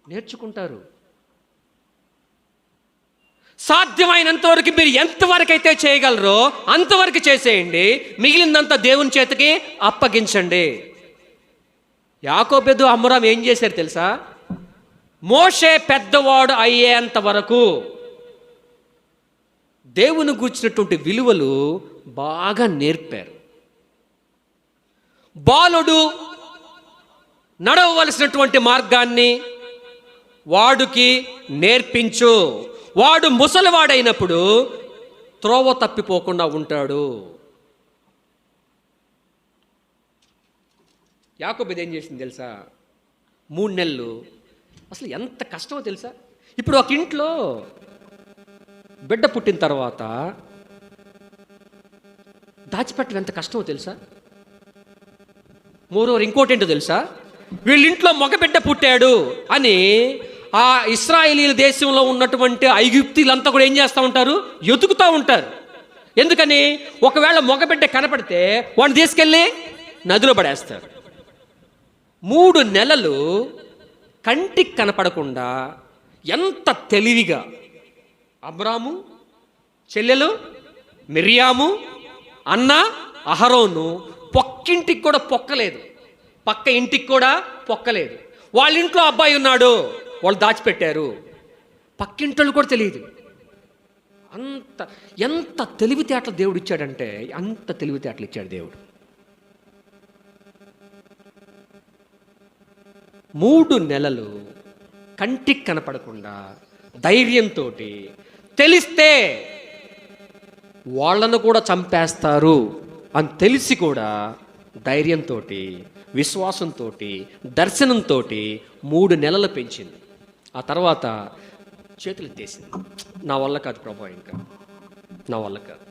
నేర్చుకుంటారు. సాధ్యమైనంత వరకు మీరు ఎంతవరకు అయితే చేయగలరో అంతవరకు చేసేయండి. మిగిలినంత దేవుని చేతికి అప్పగించండి. యాకోబు అమ్మురాం ఏం చేశారు తెలుసా? మోషే పెద్దవాడు అయ్యేంత వరకు దేవుని గూర్చినటువంటి విలువలు బాగా నేర్పారు. బాలుడు నడవవలసినటువంటి మార్గాన్ని వాడికి నేర్పించు. వాడు ముసలివాడైనప్పుడు త్రోవ తప్పిపోకుండా ఉంటాడు. యాకోబు ఏం చేసింది తెలుసా? 3 నెలలు. అసలు ఎంత కష్టమో తెలుసా? ఇప్పుడు ఒక ఇంట్లో బిడ్డ పుట్టిన తర్వాత దాచిపెట్టడం ఎంత కష్టమో తెలుసా? మోరోవర్ ఇంకోటి ఏంటో తెలుసా? వీళ్ళింట్లో మగ బిడ్డ పుట్టాడు అని ఆ ఇశ్రాయేలీల దేశంలో ఉన్నటువంటి ఐగుప్తీలంతా కూడా ఏం చేస్తూ ఉంటారు? ఎతుకుతూ ఉంటారు. ఎందుకని? ఒకవేళ మగబిడ్డ కనపడితే వాడిని తీసుకెళ్ళి నదిలో పడేస్తారు. 3 నెలలు కంటికి కనపడకుండా ఎంత తెలివిగా అబ్రాము, చెల్లెలు మిరియాము, అన్న అహరోను పక్కింటికి కూడా పొక్కలేదు, పక్క ఇంటికి కూడా పొక్కలేదు. వాళ్ళ ఇంట్లో అబ్బాయి ఉన్నాడు, వాళ్ళు దాచిపెట్టారు, పక్కింటోళ్ళు కూడా తెలియదు. ఎంత తెలివితేటలు దేవుడు ఇచ్చాడంటే అంత తెలివితేటలు ఇచ్చాడు దేవుడు. 3 నెలలు కంటికి కనపడకుండా ధైర్యంతో, తెలిస్తే వాళ్ళను కూడా చంపేస్తారు అని తెలిసి కూడా ధైర్యంతో, విశ్వాసంతో, దర్శనంతో 3 నెలలు పెంచింది. ఆ తర్వాత చేతులు ఎత్తేసింది. నా వల్ల కాదు ప్రభా, ఇంకా నా వల్ల కాదు.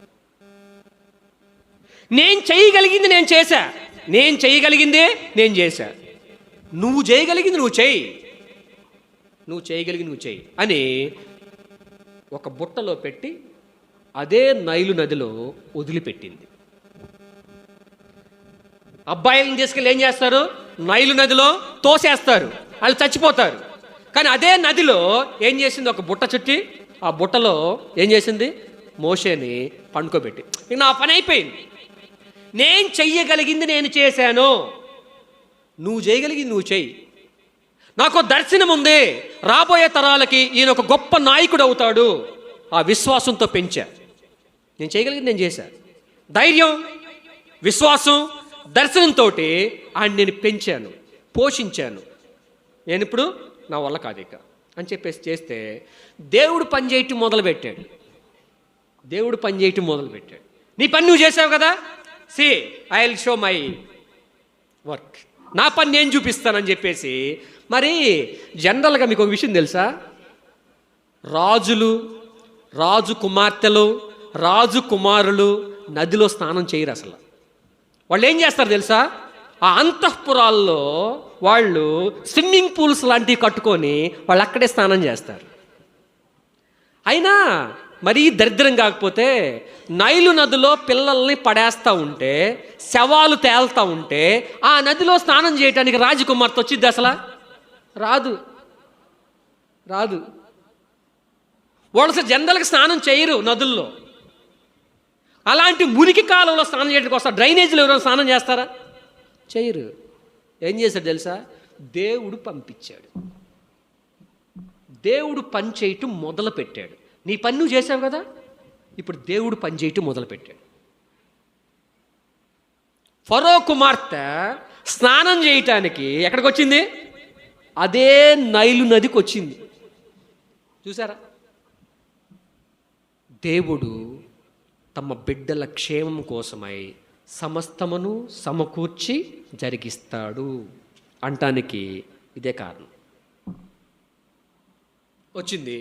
నేను చేయగలిగింది నేను చేశా, నేను చేయగలిగిందే నేను చేశా, నువ్వు చేయగలిగింది నువ్వు చేయి, నువ్వు చేయగలిగింది నువ్వు చేయి అని ఒక బుట్టలో పెట్టి అదే నైలు నదిలో వదిలిపెట్టింది. అబ్బాయిలను తీసుకెళ్ళి ఏం చేస్తారు? నైలు నదిలో తోసేస్తారు, వాళ్ళు చచ్చిపోతారు. కానీ అదే నదిలో ఏం చేసింది? ఒక బుట్ట చుట్టి ఆ బుట్టలో ఏం చేసింది? మోషేని పండుకోబెట్టి, ఇక నా పని అయిపోయింది, నేను చెయ్యగలిగింది నేను చేశాను, నువ్వు చేయగలిగింది నువ్వు చెయ్యి, నాకు దర్శనం ఉంది, రాబోయే తరాలకి ఈయన ఒక గొప్ప నాయకుడు అవుతాడు. ఆ విశ్వాసంతో పెంచా, నేను చేయగలిగింది నేను చేశా. ధైర్యం, విశ్వాసం, దర్శనంతో ఆయన నేను పెంచాను, పోషించాను. నేను ఇప్పుడు నా వల్ల కాదు ఇక అని చెప్పేసి చేస్తే దేవుడు పని చేయటం మొదలుపెట్టాడు. దేవుడు పని చేయటం మొదలుపెట్టాడు. నీ పని నువ్వు చేసావు కదా, see I will show my work, నా పని నేను చూపిస్తానని చెప్పేసి. మరి జనరల్గా మీకు ఒక విషయం తెలుసా? రాజులు, రాజు కుమార్తెలు, రాజు కుమారులు నదిలో స్నానం చేయరు అసలు. వాళ్ళు ఏం చేస్తారు తెలుసా? ఆ అంతఃపురాల్లో వాళ్ళు స్విమ్మింగ్ పూల్స్ లాంటివి కట్టుకొని వాళ్ళు అక్కడే స్నానం చేస్తారు. అయినా మరీ దరిద్రం కాకపోతే నైలు నదిలో పిల్లల్ని పడేస్తూ ఉంటే, శవాలు తేలుతూ ఉంటే ఆ నదిలో స్నానం చేయడానికి రాజకుమార్తె వచ్చిద్ది అసలు? రాదు, రాదు. వాళ్ళు అసలు జనరల్గా స్నానం చేయరు నదుల్లో. అలాంటి మురికి కాలంలో స్నానం చేయడానికి వస్తారు. డ్రైనేజీలో ఎవరైనా స్నానం చేస్తారా? చేయరు. ఏం చేశాడు తెలుసా? దేవుడు పంపించాడు. దేవుడు పని చేయటం మొదలు పెట్టాడు. నీ పని నువ్వు చేసావు కదా, ఇప్పుడు దేవుడు పని చేయటం మొదలుపెట్టాడు. ఫరో కుమార్తె స్నానం చేయటానికి ఎక్కడికి వచ్చింది? అదే నైలు నదికి వచ్చింది. చూసారా? దేవుడు తమ బిడ్డల క్షేమం కోసమై సమస్తమును సమకూర్చి జరిగిస్తాడు అంటానికి ఇదే కారణం. వచ్చింది.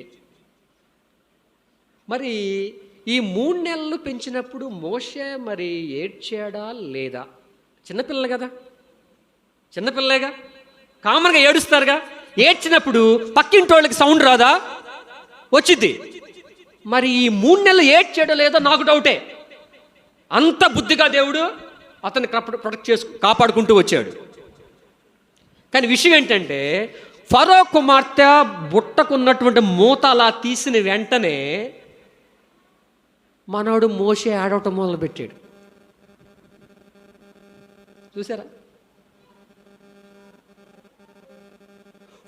మరి ఈ 3 నెలలు పెంచినప్పుడు మోషే మరి ఏడ్చాడా లేదా? చిన్నపిల్లలు కదా, చిన్నపిల్లలేగా, కామన్గా ఏడుస్తారుగా. ఏడ్చినప్పుడు పక్కింటోళ్ళకి సౌండ్ రాదా? వచ్చింది. మరి ఈ 3 నెలలు ఏడ్చాడో లేదో నాకు డౌటే. అంత బుద్ధిగా దేవుడు అతన్ని ప్రొటెక్ట్ కాపాడుకుంటూ వచ్చాడు. కానీ విషయం ఏంటంటే, ఫరో కుమార్తె బుట్టకున్నటువంటి మూత అలా తీసిన వెంటనే మనోడు మోషే ఆడవటం మొదలుపెట్టాడు. చూసారా?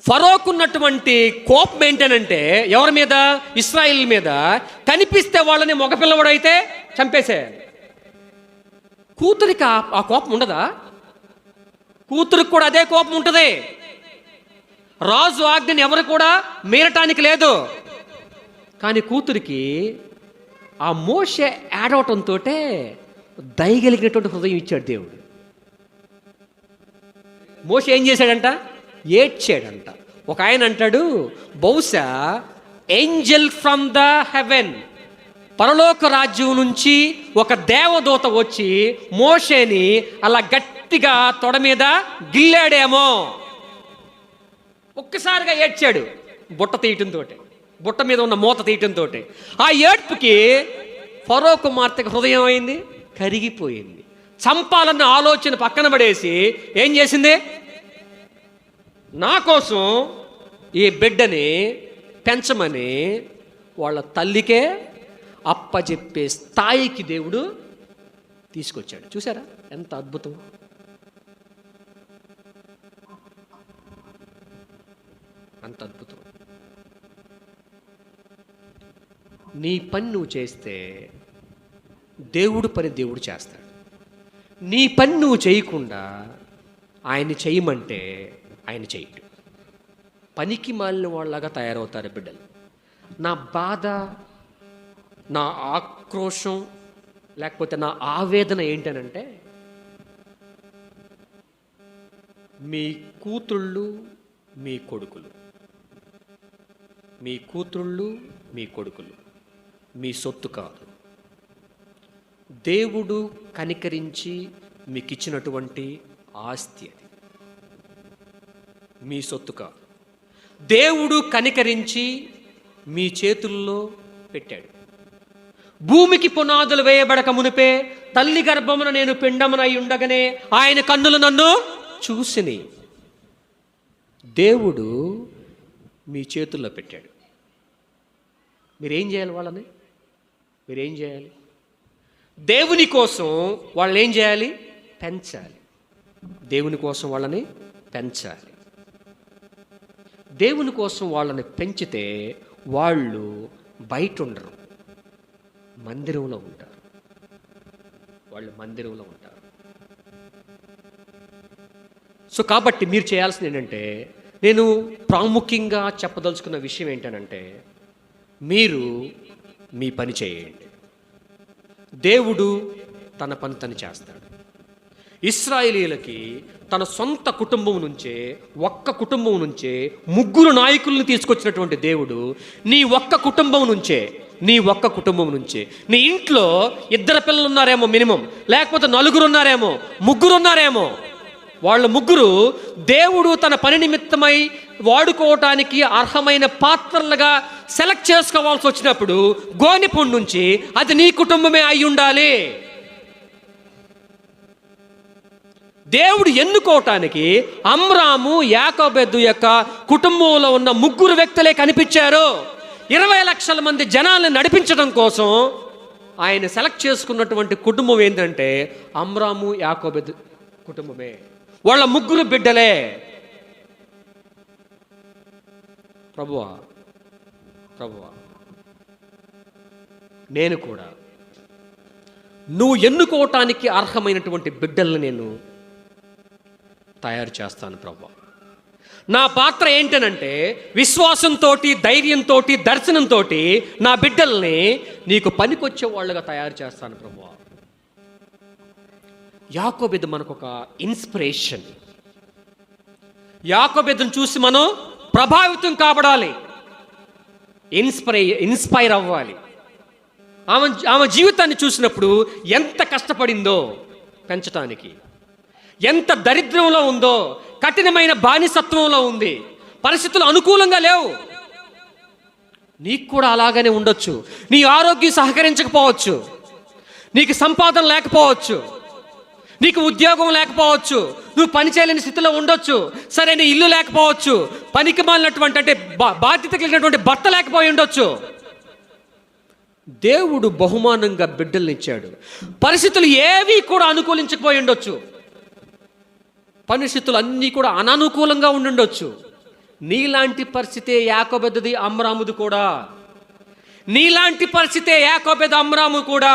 ఫరోకున్నటువంటి కోపం ఏంటనంటే ఎవరి మీద? ఇశ్రాయేల్ మీద. కనిపిస్తే వాళ్ళని మగపిల్లవాడైతే చంపేసేయాలి. కూతురికి ఆ కోపం ఉండదా? కూతురికి కూడా అదే కోపం ఉంటుంది. రాజు ఆజ్ఞని ఎవరు కూడా మీరటానికి లేదు. కానీ కూతురికి ఆ మోషే ఏడవటంతో దయగలిగినటువంటి హృదయం ఇచ్చాడు దేవుడు. మోషే ఏం చేశాడంట? ఏడ్చాడంట. ఒక ఆయన అంటాడు, బహుశా ఏంజెల్ ఫ్రమ్ ద హెవెన్, పరలోక రాజ్యం నుంచి ఒక దేవదూత వచ్చి మోషేని అలా గట్టిగా తొడ మీద గిల్లాడేమో. ఒక్కసారిగా ఏడ్చాడు. బుట్ట తీయటంతో, బుట్ట మీద ఉన్న మూత తీయటంతో. ఆ ఏడ్పుకి ఫరో కుమార్తెకు హృదయం అయింది, కరిగిపోయింది. చంపాలన్న ఆలోచన పక్కన పడేసి ఏం చేసింది? నా కోసం ఈ బిడ్డని పెంచమని వాళ్ళ తల్లికే అప్పచెప్పే స్థాయికి దేవుడు తీసుకొచ్చాడు. చూసారా ఎంత అద్భుతం! అంత అద్భుతం. నీ పని నువ్వు చేస్తే దేవుడు పని దేవుడు చేస్తాడు. నీ పని నువ్వు చేయకుండా ఆయన చేయమంటే ఆయన చేయడు. పనికి మాలిన వాళ్ళలాగా తయారవుతారు బిడ్డలు. నా బాధ, నా ఆక్రోశం, లేకపోతే నా ఆవేదన ఏంటనంటే, మీ కూతుళ్ళు మీ కొడుకులు, మీ కూతుళ్ళు మీ కొడుకులు మీ సొత్తు కాదు. దేవుడు కనికరించి మీకు ఇచ్చినటువంటి ఆస్తి అది, మీ సొత్తు కాదు. దేవుడు కనికరించి మీ చేతుల్లో పెట్టాడు. భూమికి పునాదులు వేయబడక మునిపే తల్లి గర్భమున నేను పిండమునై ఉండగానే ఆయన కన్నులు నన్ను చూసిని. దేవుడు మీ చేతుల్లో పెట్టాడు. మీరేం చేయాలి? వాళ్ళని మీరేం చేయాలి? దేవుని కోసం వాళ్ళని ఏం చేయాలి? పెంచాలి. దేవుని కోసం వాళ్ళని పెంచాలి. దేవుని కోసం వాళ్ళని పెంచితే వాళ్ళు బయట ఉండరు, మందిరంలో ఉంటారు. వాళ్ళు మందిరంలో ఉంటారు. సో కాబట్టి మీరు చేయాల్సింది ఏంటంటే, నేను ప్రాముఖ్యంగా చెప్పదలుచుకున్న విషయం ఏంటనంటే, మీరు మీ పని చేయండి. దేవుడు తన పని తను చేస్తాడు. ఇశ్రాయేలీయులకి తన సొంత కుటుంబం నుంచే, ఒక్క కుటుంబం నుంచే 3 నాయకుల్ని తీసుకొచ్చినటువంటి దేవుడు నీ ఒక్క కుటుంబం నుంచే, నీ ఇంట్లో 2 పిల్లలు ఉన్నారేమో మినిమం, లేకపోతే 4 ఉన్నారేమో, 3 ఉన్నారేమో, వాళ్ళు 3 దేవుడు తన పని నిమిత్తమై వాడుకోవటానికి అర్హమైన పాత్రలుగా సెలెక్ట్ చేసుకోవాల్సి వచ్చినప్పుడు గోనెపొండు నుంచి అది నీ కుటుంబమే అయి ఉండాలి. దేవుడు ఎన్నుకోవటానికి అమ్రాము, యాకోబెద్దు యొక్క కుటుంబంలో ఉన్న 3 వ్యక్తులే కనిపించారు. 20 లక్షల మంది జనాలను నడిపించడం కోసం ఆయన సెలెక్ట్ చేసుకున్నటువంటి కుటుంబం ఏంటంటే అమ్రాము, యాకోబెద్దు కుటుంబమే. వాళ్ళ 3 బిడ్డలే. ప్రభువా, నేను కూడా నువ్వు ఎన్నుకోవటానికి అర్హమైనటువంటి బిడ్డల్ని నేను తయారు చేస్తాను ప్రభువా. నా పాత్ర ఏంటనంటే విశ్వాసంతో, ధైర్యంతో, దర్శనంతో నా బిడ్డల్ని నీకు పనికొచ్చే వాళ్ళగా తయారు చేస్తాను ప్రభువా. యాకోబెద్దు మనకొక ఇన్స్పిరేషన్. యాకోబెద్దును చూసి మనం ప్రభావితం కాబడాలి, ఇన్స్పైర్ అవ్వాలి. ఆమె జీవితాన్ని చూసినప్పుడు ఎంత కష్టపడిందో పెంచటానికి, ఎంత దరిద్రంలో ఉందో, కఠినమైన బానిసత్వంలో ఉంది, పరిస్థితులు అనుకూలంగా లేవు. నీకు కూడా అలాగనే ఉండొచ్చు. నీ ఆరోగ్యం సహకరించకపోవచ్చు, నీకు సంపాదన లేకపోవచ్చు, నీకు ఉద్యోగం లేకపోవచ్చు, నువ్వు పని చేయలేని స్థితిలో ఉండొచ్చు, సరైన ఇల్లు లేకపోవచ్చు, పనికి మాలినటువంటి అంటే బాధ్యత కలిగినటువంటి భర్త లేకపోయి ఉండొచ్చు. దేవుడు బహుమానంగా బిడ్డల్ని ఇచ్చాడు. పరిస్థితులు ఏవి కూడా అనుకూలించకపోయి ఉండొచ్చు, పరిస్థితులు అన్నీ కూడా అననుకూలంగా ఉండుండొచ్చు. నీలాంటి పరిస్థితే యాకోబెద్దుది, అమ్రాముది కూడా. నీలాంటి పరిస్థితే యాకోబెద్దు, అమ్రాము కూడా.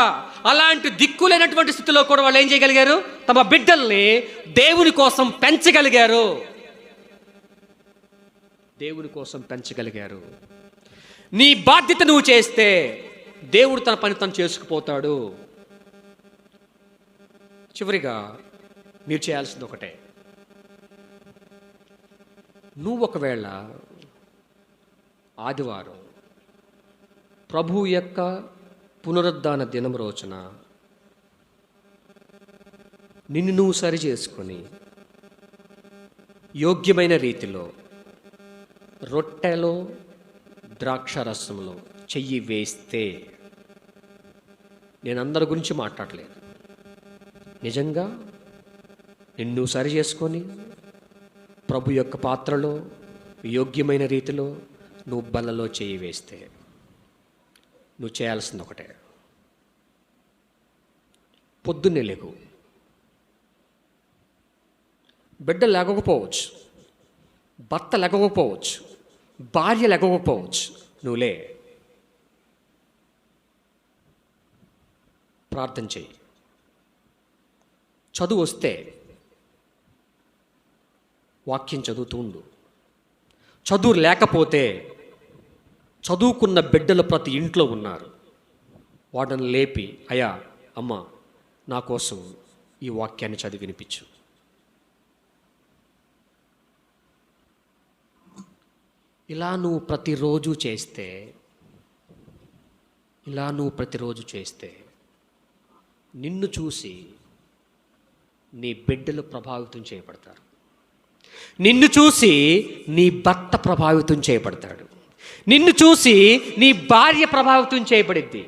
అలాంటి దిక్కులేనటువంటి స్థితిలో కూడా వాళ్ళు ఏం చేయగలిగారు? తమ బిడ్డల్ని దేవుని కోసం పెంచగలిగారు. దేవుని కోసం పెంచగలిగారు. నీ బాధ్యత నువ్వు చేస్తే దేవుడు తన పని తను చేసుకుపోతాడు. చివరిగా మీరు చేయాల్సింది ఒకటే. నువ్వు ఒకవేళ ఆదివారం ప్రభువు యొక్క పునరుద్ధాన దినం రోజున నిన్ను నువ్వు సరి చేసుకొని యోగ్యమైన రీతిలో రొట్టెలో ద్రాక్షారసంలో చెయ్యి వేస్తే, నేను అందరి గురించి మాట్లాడలేదు, నిజంగా నిన్ను సరి చేసుకొని ప్రభు యొక్క పాత్రలో యోగ్యమైన రీతిలో నువ్వు బలలో చెయ్యి వేస్తే నువ్వు చేయాల్సింది ఒకటే, పొద్దున్నే లేకు. బిడ్డ లేకపోవచ్చు, భర్త లేకపోవచ్చు, భార్య లేకపోవచ్చు, నువ్వులే, ప్రార్థన చెయ్యి. చదువు వస్తే వాక్యం చదువుతూ ఉండు. చదువు లేకపోతే చదువుకున్న బిడ్డలు ప్రతి ఇంట్లో ఉన్నారు, వాటిని లేపి, అయ్యా అమ్మ నా కోసం ఈ వాక్యాన్ని చదివి వినిపించు. ఇలా నువ్వు ప్రతిరోజు చేస్తే నిన్ను చూసి నీ బిడ్డలు ప్రభావితం చేయబడతారు. నిన్ను చూసి నీ భర్త ప్రభావితం చేయబడతాడు. నిన్ను చూసి నీ భార్య ప్రభావితం చేయబడిద్ది.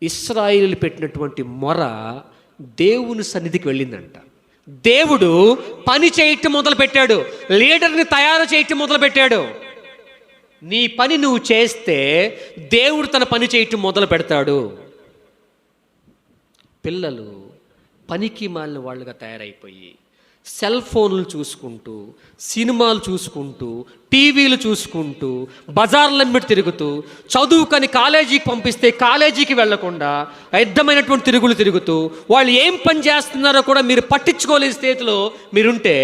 ఇశ్రాయేలు పెట్టినటువంటి మొర దేవుని సన్నిధికి వెళ్ళిందంట. దేవుడు పని చేయటం మొదలుపెట్టాడు, లీడర్ని తయారు చేయటం మొదలుపెట్టాడు. నీ పని నువ్వు చేస్తే దేవుడు తన పని చేయటం మొదలు పెడతాడు. పిల్లలు పనికి మాలిన వాళ్ళుగా తయారైపోయి సెల్ ఫోన్లు చూసుకుంటూ, సినిమాలు చూసుకుంటూ, టీవీలు చూసుకుంటూ, బజార్లమ్మటి తిరుగుతూ, చదువుకొని కాలేజీకి పంపిస్తే కాలేజీకి వెళ్లకుండా యుద్ధమైనటువంటి తిరుగులు తిరుగుతూ, వాళ్ళు ఏం పని చేస్తున్నారో కూడా మీరు పట్టించుకోలేని స్థితిలో మీరుంటే,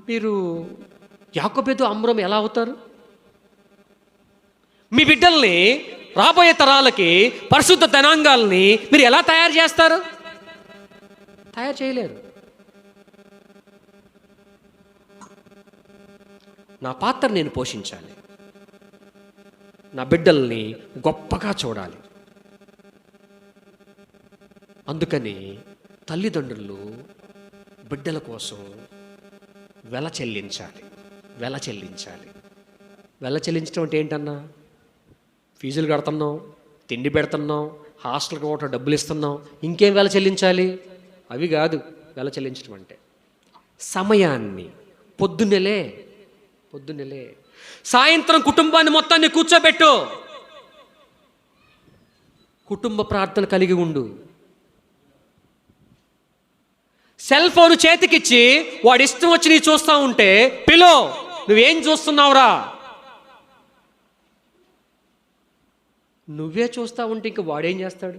మీరు యాకోబేదు అమ్రం ఎలా అవుతారు? మీ బిడ్డల్ని, రాబోయే తరాలకి పరిశుద్ధ జనాంగాల్ని మీరు ఎలా తయారు చేస్తారు? తయారు చేయలేరు. నా పాత్ర నేను పోషించాలి, నా బిడ్డల్ని గొప్పగా చూడాలి. అందుకని తల్లిదండ్రులు బిడ్డల కోసం వెల చెల్లించాలి. వెల చెల్లించడం అంటే ఏంటన్నా? ఫీజులు కడుతున్నాం, తిండి పెడుతున్నాం, హాస్టల్కి ఒకటి డబ్బులు ఇస్తున్నాం, ఇంకేం వెల చెల్లించాలి? అవి కాదు వెల చెల్లించడం అంటే. సమయాన్ని పొద్దున్నెలే, సాయంత్రం కుటుంబాన్ని మొత్తాన్ని కూర్చోబెట్టు, కుటుంబ ప్రార్థన కలిగి ఉండు. సెల్ ఫోన్ చేతికిచ్చి వాడు ఇష్టం వచ్చి నీ చూస్తూ ఉంటే, పిలో నువ్వేం చూస్తున్నావురా? నువ్వే చూస్తూ ఉంటే ఇంక వాడేం చేస్తాడు?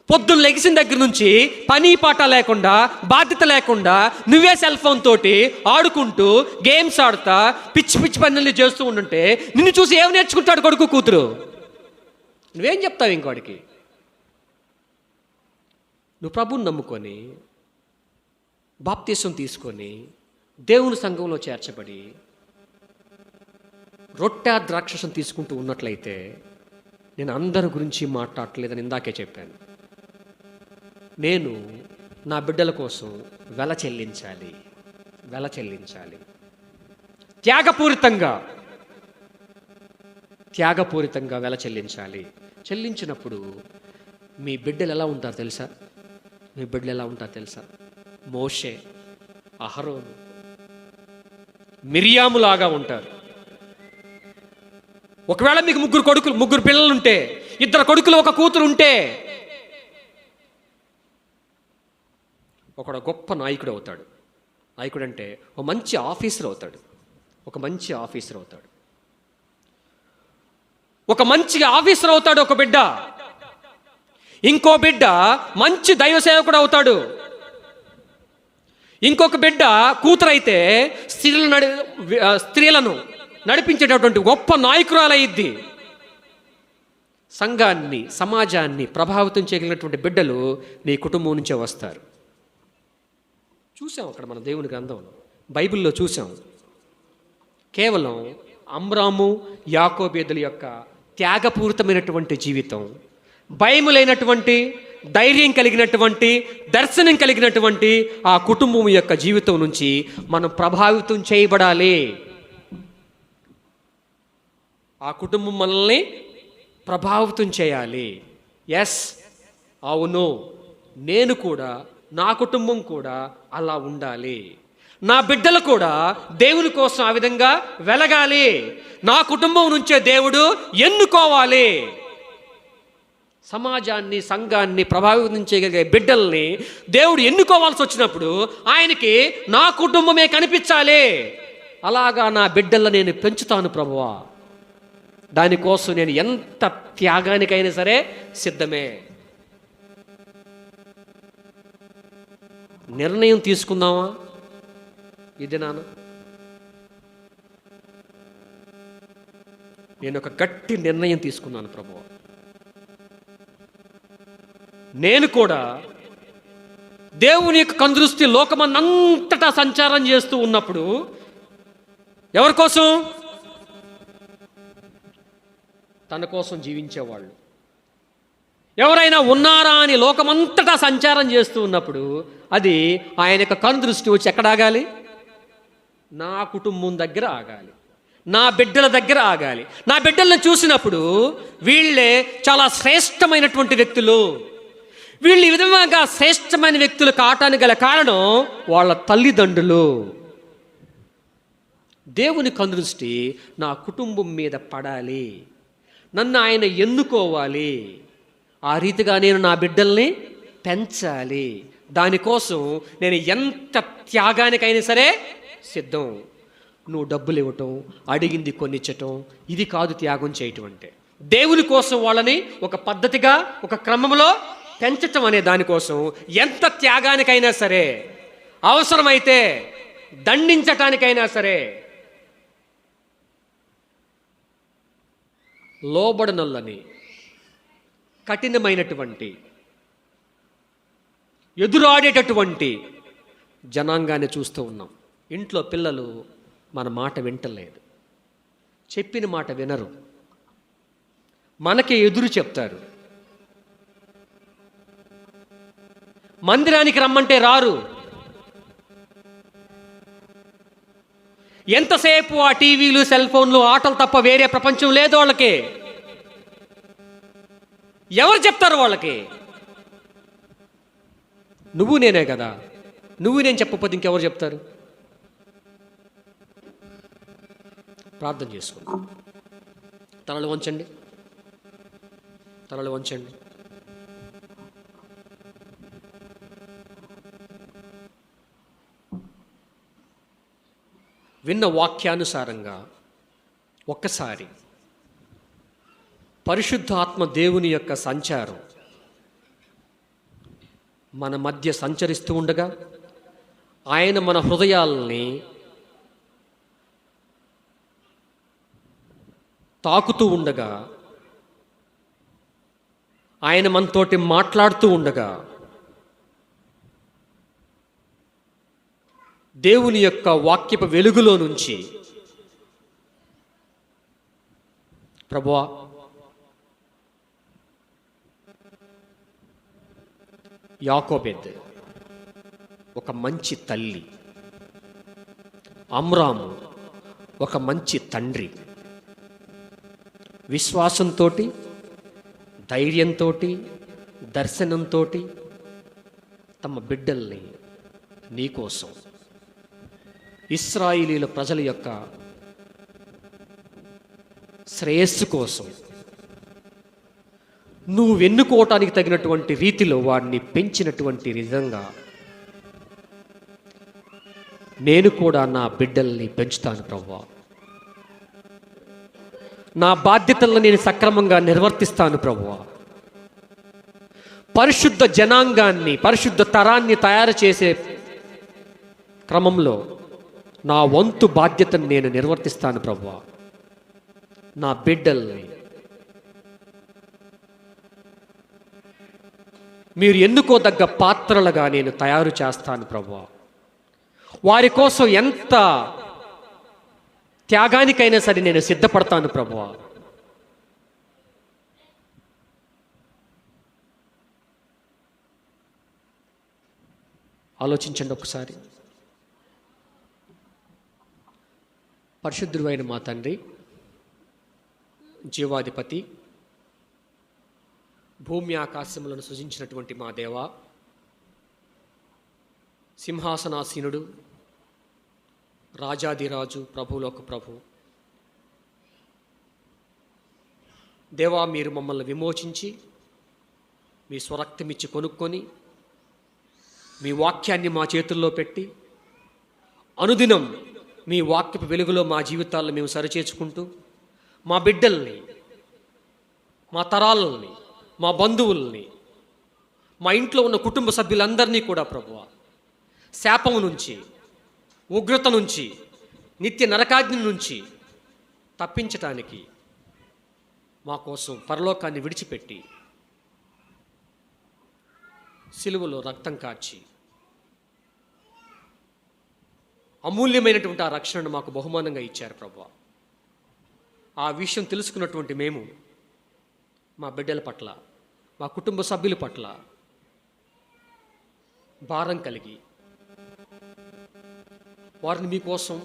పొద్దున్న లెగిసిన దగ్గర నుంచి పని పాట లేకుండా, బాధ్యత లేకుండా నువ్వే సెల్ ఫోన్ తోటి ఆడుకుంటూ, గేమ్స్ ఆడుతా, పిచ్చి పనులు చేస్తూ ఉంటుంటే నిన్ను చూసి ఏమి నేర్చుకుంటాడు కొడుకు కూతురు? నువ్వేం చెప్తావు ఇంకోడికి? నువ్వు ప్రభువుని నమ్ముకొని బాప్తీసం తీసుకొని దేవుని సంఘంలో చేర్చబడి రొట్టె ద్రాక్షసం తీసుకుంటూ ఉన్నట్లయితే, నేను అందరి గురించి మాట్లాడలేదని ఇందాకే చెప్పాను, నేను నా బిడ్డల కోసం వెల చెల్లించాలి. త్యాగపూరితంగా వెల చెల్లించాలి. చెల్లించినప్పుడు మీ బిడ్డలు ఎలా ఉంటారు తెలుసా? మోషే, అహరోను, మిరియాములాగా ఉంటారు. ఒకవేళ మీకు ముగ్గురు పిల్లలుంటే, 2 కొడుకులు 1 కూతురు ఉంటే, ఒకడు గొప్ప నాయకుడు అవుతాడు. నాయకుడు అంటే ఒక మంచి ఆఫీసర్ అవుతాడు. ఒక మంచి ఆఫీసర్ అవుతాడు ఒక బిడ్డ. ఇంకో బిడ్డ మంచి దైవ సేవకుడు అవుతాడు. ఇంకొక బిడ్డ కూతురైతే స్త్రీలను నడిపించేటటువంటి గొప్ప నాయకురాలయ్యిద్ది. సంఘాన్ని, సమాజాన్ని ప్రభావితం చేయగలిగినటువంటి బిడ్డలు నీ కుటుంబం నుంచే వస్తారు. చూసాం అక్కడ మన దేవుని గ్రంథంలో, బైబిల్లో చూసాం. కేవలం అమ్రాము, యాకోబేదుల యొక్క త్యాగపూరితమైనటువంటి జీవితం, భయము లేనటువంటి, ధైర్యం కలిగినటువంటి, దర్శనం కలిగినటువంటి ఆ కుటుంబం యొక్క జీవితం నుంచి మనం ప్రభావితం చేయబడాలి. ఆ కుటుంబం మనల్ని ప్రభావితం చేయాలి. ఎస్, అవును, నేను కూడా, నా కుటుంబం కూడా అలా ఉండాలి. నా బిడ్డలు కూడా దేవుని కోసం ఆ విధంగా వెలగాలి. నా కుటుంబం నుంచే దేవుడు ఎన్నుకోవాలి. సమాజాన్ని, సంఘాన్ని ప్రభావితం చేయగలిగే బిడ్డల్ని దేవుడు ఎన్నుకోవాల్సి వచ్చినప్పుడు ఆయనకి నా కుటుంబమే కనిపించాలి. అలాగా నా బిడ్డలను నేను పెంచుతాను ప్రభువా. దానికోసం నేను ఎంత త్యాగానికైనా సరే సిద్ధమే. నిర్ణయం తీసుకుందామా ఇది నాన్న? నేను ఒక గట్టి నిర్ణయం తీసుకున్నాను ప్రభువా. నేను కూడా దేవుని యొక్క కందృష్టి లోకమన్నంతటా సంచారం చేస్తూ ఉన్నప్పుడు ఎవరి కోసం? తన కోసం జీవించేవాళ్ళు ఎవరైనా ఉన్నారా అని లోకమంతటా సంచారం చేస్తూ ఉన్నప్పుడు అది ఆయన యొక్క కందృష్టి వచ్చి ఎక్కడ ఆగాలి? నా కుటుంబం దగ్గర ఆగాలి, నా బిడ్డల దగ్గర ఆగాలి. నా బిడ్డలను చూసినప్పుడు వీళ్ళే చాలా శ్రేష్టమైనటువంటి వ్యక్తులు, వీళ్ళు ఈ విధంగా శ్రేష్టమైన వ్యక్తులు కావటానికి గల కారణం వాళ్ళ తల్లిదండ్రులు. దేవుని కందృష్టి నా కుటుంబం మీద పడాలి, నన్ను ఆయన ఎన్నుకోవాలి. ఆ రీతిగా నేను నా బిడ్డల్ని పెంచాలి. దానికోసం నేను ఎంత త్యాగానికైనా సరే సిద్ధం. నువ్వు డబ్బులు ఇవ్వటం, అడిగింది కొనిచ్చటం, ఇది కాదు త్యాగం చేయటం అంటే. దేవుని కోసం వాళ్ళని ఒక పద్ధతిగా, ఒక క్రమంలో పెంచటం అనే దానికోసం ఎంత త్యాగానికైనా సరే, అవసరమైతే దండించటానికైనా సరే, లోబడనొల్లని కఠినమైనటువంటి ఎదురాడేటటువంటి జనాంగాన్ని చూస్తూ ఉన్నాం. ఇంట్లో పిల్లలు మన మాట వింటలేదు, చెప్పిన మాట వినరు, మనకే ఎదురు చెప్తారు. మందిరానికి రమ్మంటే రారు. ఎంతసేపు ఆ టీవీలు, సెల్ ఫోన్లు, ఆటలు తప్ప వేరే ప్రపంచం లేదు వాళ్ళకి. ఎవరు చెప్తారు వాళ్ళకి? నువ్వు నేనే కదా. నువ్వు నేను చెప్పకపోతే ఇంకెవరు చెప్తారు? ప్రార్థన చేసుకుందాం. తలలు వంచండి, తలలు వంచండి. విన్న వాక్యానుసారంగా ఒక్కసారి పరిశుద్ధాత్మ దేవుని యొక్క సంచారం మన మధ్య సంచరిస్తూ ఉండగా, ఆయన మన హృదయాల్ని తాకుతూ ఉండగా, ఆయన మనతోటి మాట్లాడుతూ ఉండగా, దేవుని యొక్క వాక్యపు వెలుగులో నుంచి ప్రభువా, యాకోబెద్ ఒక మంచి తల్లి, అమ్రాము ఒక మంచి తండ్రి, విశ్వాసంతో, ధైర్యంతో, దర్శనంతో తమ బిడ్డల్ని నీకోసం, ఇశ్రాయేలీల ప్రజల యొక్క శ్రేయస్సు కోసం నువ్వు ఎన్నుకోవటానికి తగినటువంటి రీతిలో వాడిని పెంచినటువంటి విధంగా నేను కూడా నా బిడ్డల్ని పెంచుతాను ప్రభువా. నా బాధ్యతలను నేను సక్రమంగా నిర్వర్తిస్తాను ప్రభువా. పరిశుద్ధ జనాంగాన్ని, పరిశుద్ధ తరాన్ని తయారు చేసే క్రమంలో నా వంతు బాధ్యతను నేను నిర్వర్తిస్తాను ప్రభువా. నా బిడ్డల్ని మీరు ఎన్నుకోదగ్గ పాత్రలుగా నేను తయారు చేస్తాను ప్రభువా. వారి కోసం ఎంత త్యాగానికైనా సరే నేను సిద్ధపడతాను ప్రభువా. ఆలోచించండి ఒకసారి. పరిశుద్ధుడైన మా తండ్రి, జీవాధిపతి, భూమి ఆకాశములను సృజించినటువంటి మా దేవా, సింహాసనాసీనుడు, రాజాదిరాజు, ప్రభువులకు ప్రభు దేవా, మీరు మమ్మల్ని విమోచించి మీ స్వరక్తమిచ్చి కొనుక్కొని మీ వాక్యాన్ని మా చేతుల్లో పెట్టి అనుదినం మీ వాక్యపు వెలుగులో మా జీవితాలను మేము సరిచేసుకుంటూ మా బిడ్డల్ని, మా తరాలని, మా బంధువుల్ని, మా ఇంట్లో ఉన్న కుటుంబ సభ్యులందరినీ కూడా ప్రభువా శాపము నుంచి, ఉగ్రత నుంచి, నిత్య నరకాగ్ని నుంచి తప్పించటానికి మా కోసం పరలోకాన్ని విడిచిపెట్టి సిలువలో రక్తం కార్చి అమూల్యమైనటువంటి ఆ రక్షణను మాకు బహుమానంగా ఇచ్చారు ప్రభువా. ఆ విషయం తెలుసుకున్నటువంటి మేము మా బిడ్డల పట్ల, మా కుటుంబ సభ్యుల పట్ల భారం కలిగి వారిని మీకోసం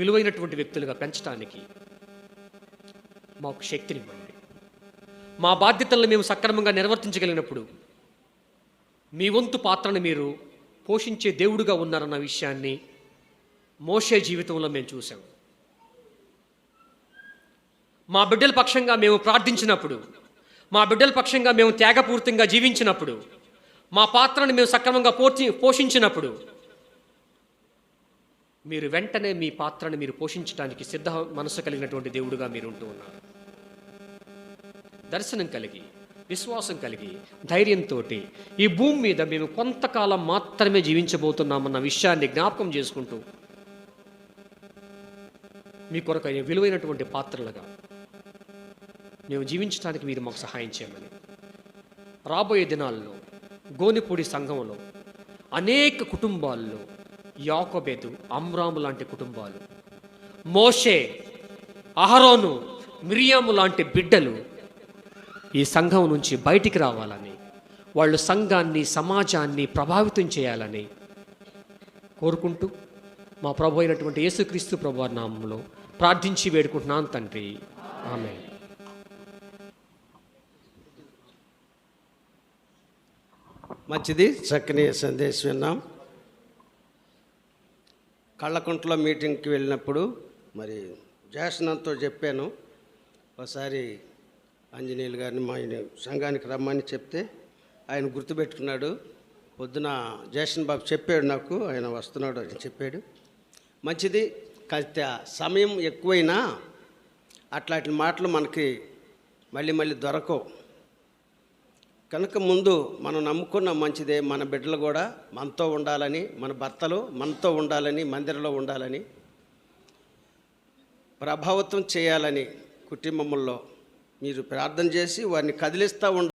విలువైనటువంటి వ్యక్తులుగా పెంచడానికి మాకు శక్తినివ్వండి. మా బాధ్యతలను మేము సక్రమంగా నిర్వర్తించగలిగినప్పుడు మీ వంతు పాత్రను మీరు పోషించే దేవుడుగా ఉన్నారన్న విషయాన్ని మోషే జీవితంలో మేము చూసాం. మా బిడ్డల పక్షంగా మేము ప్రార్థించినప్పుడు, మా బిడ్డల పక్షంగా మేము త్యాగపూర్తంగా జీవించినప్పుడు, మా పాత్రను మేము సక్రమంగా పోషించినప్పుడు మీరు వెంటనే మీ పాత్రను మీరు పోషించడానికి సిద్ధ మనసు కలిగినటువంటి దేవుడుగా మీరు ఉంటూ ఉన్నారు. దర్శనం కలిగి, విశ్వాసం కలిగి, ధైర్యంతో ఈ భూమి మీద మేము కొంతకాలం మాత్రమే జీవించబోతున్నామన్న విషయాన్ని జ్ఞాపకం చేసుకుంటూ మీ కొరకు విలువైనటువంటి పాత్రలుగా మేము జీవించడానికి మీరు మాకు సహాయం చేయమని, రాబోయే దినాల్లో గోనిపూడి సంఘంలో అనేక కుటుంబాల్లో యాకోబేదు, అమ్రాము లాంటి కుటుంబాలు, మోషే, అహరోను, మిరియాము లాంటి బిడ్డలు ఈ సంఘం నుంచి బయటికి రావాలని, వాళ్ళు సంఘాన్ని, సమాజాన్ని ప్రభావితం చేయాలని కోరుకుంటూ మా ప్రభు అయినటువంటి యేసుక్రీస్తు ప్రభు నామంలో ప్రార్థించి వేడుకుంటున్నాను తండ్రి, ఆమేన్. మంచిది, చక్కని సందేశం విన్నాం. కళ్ళకుంటలో మీటింగ్కి వెళ్ళినప్పుడు మరి జయస్నంతో చెప్పాను, ఒకసారి ఆంజనేయులు గారిని మా సంఘానికి రమ్మని చెప్తే ఆయన గుర్తుపెట్టుకున్నాడు. పొద్దున జయసన్ బాబు చెప్పాడు నాకు, ఆయన వస్తున్నాడు అని చెప్పాడు. మంచిది, కాస్త సమయం ఎక్కువైనా అట్లాంటి మాటలు మనకి మళ్ళీ దొరకవు కనుక ముందు మనం నమ్ముకున్న మంచిదే, మన బిడ్డలు కూడా మనతో ఉండాలని, మన భర్తలు మనతో ఉండాలని, మందిరంలో ఉండాలని, ప్రభావితం చేయాలని కుటుంబంలో మీరు ప్రార్థన చేసి వారిని కదిలిస్తూ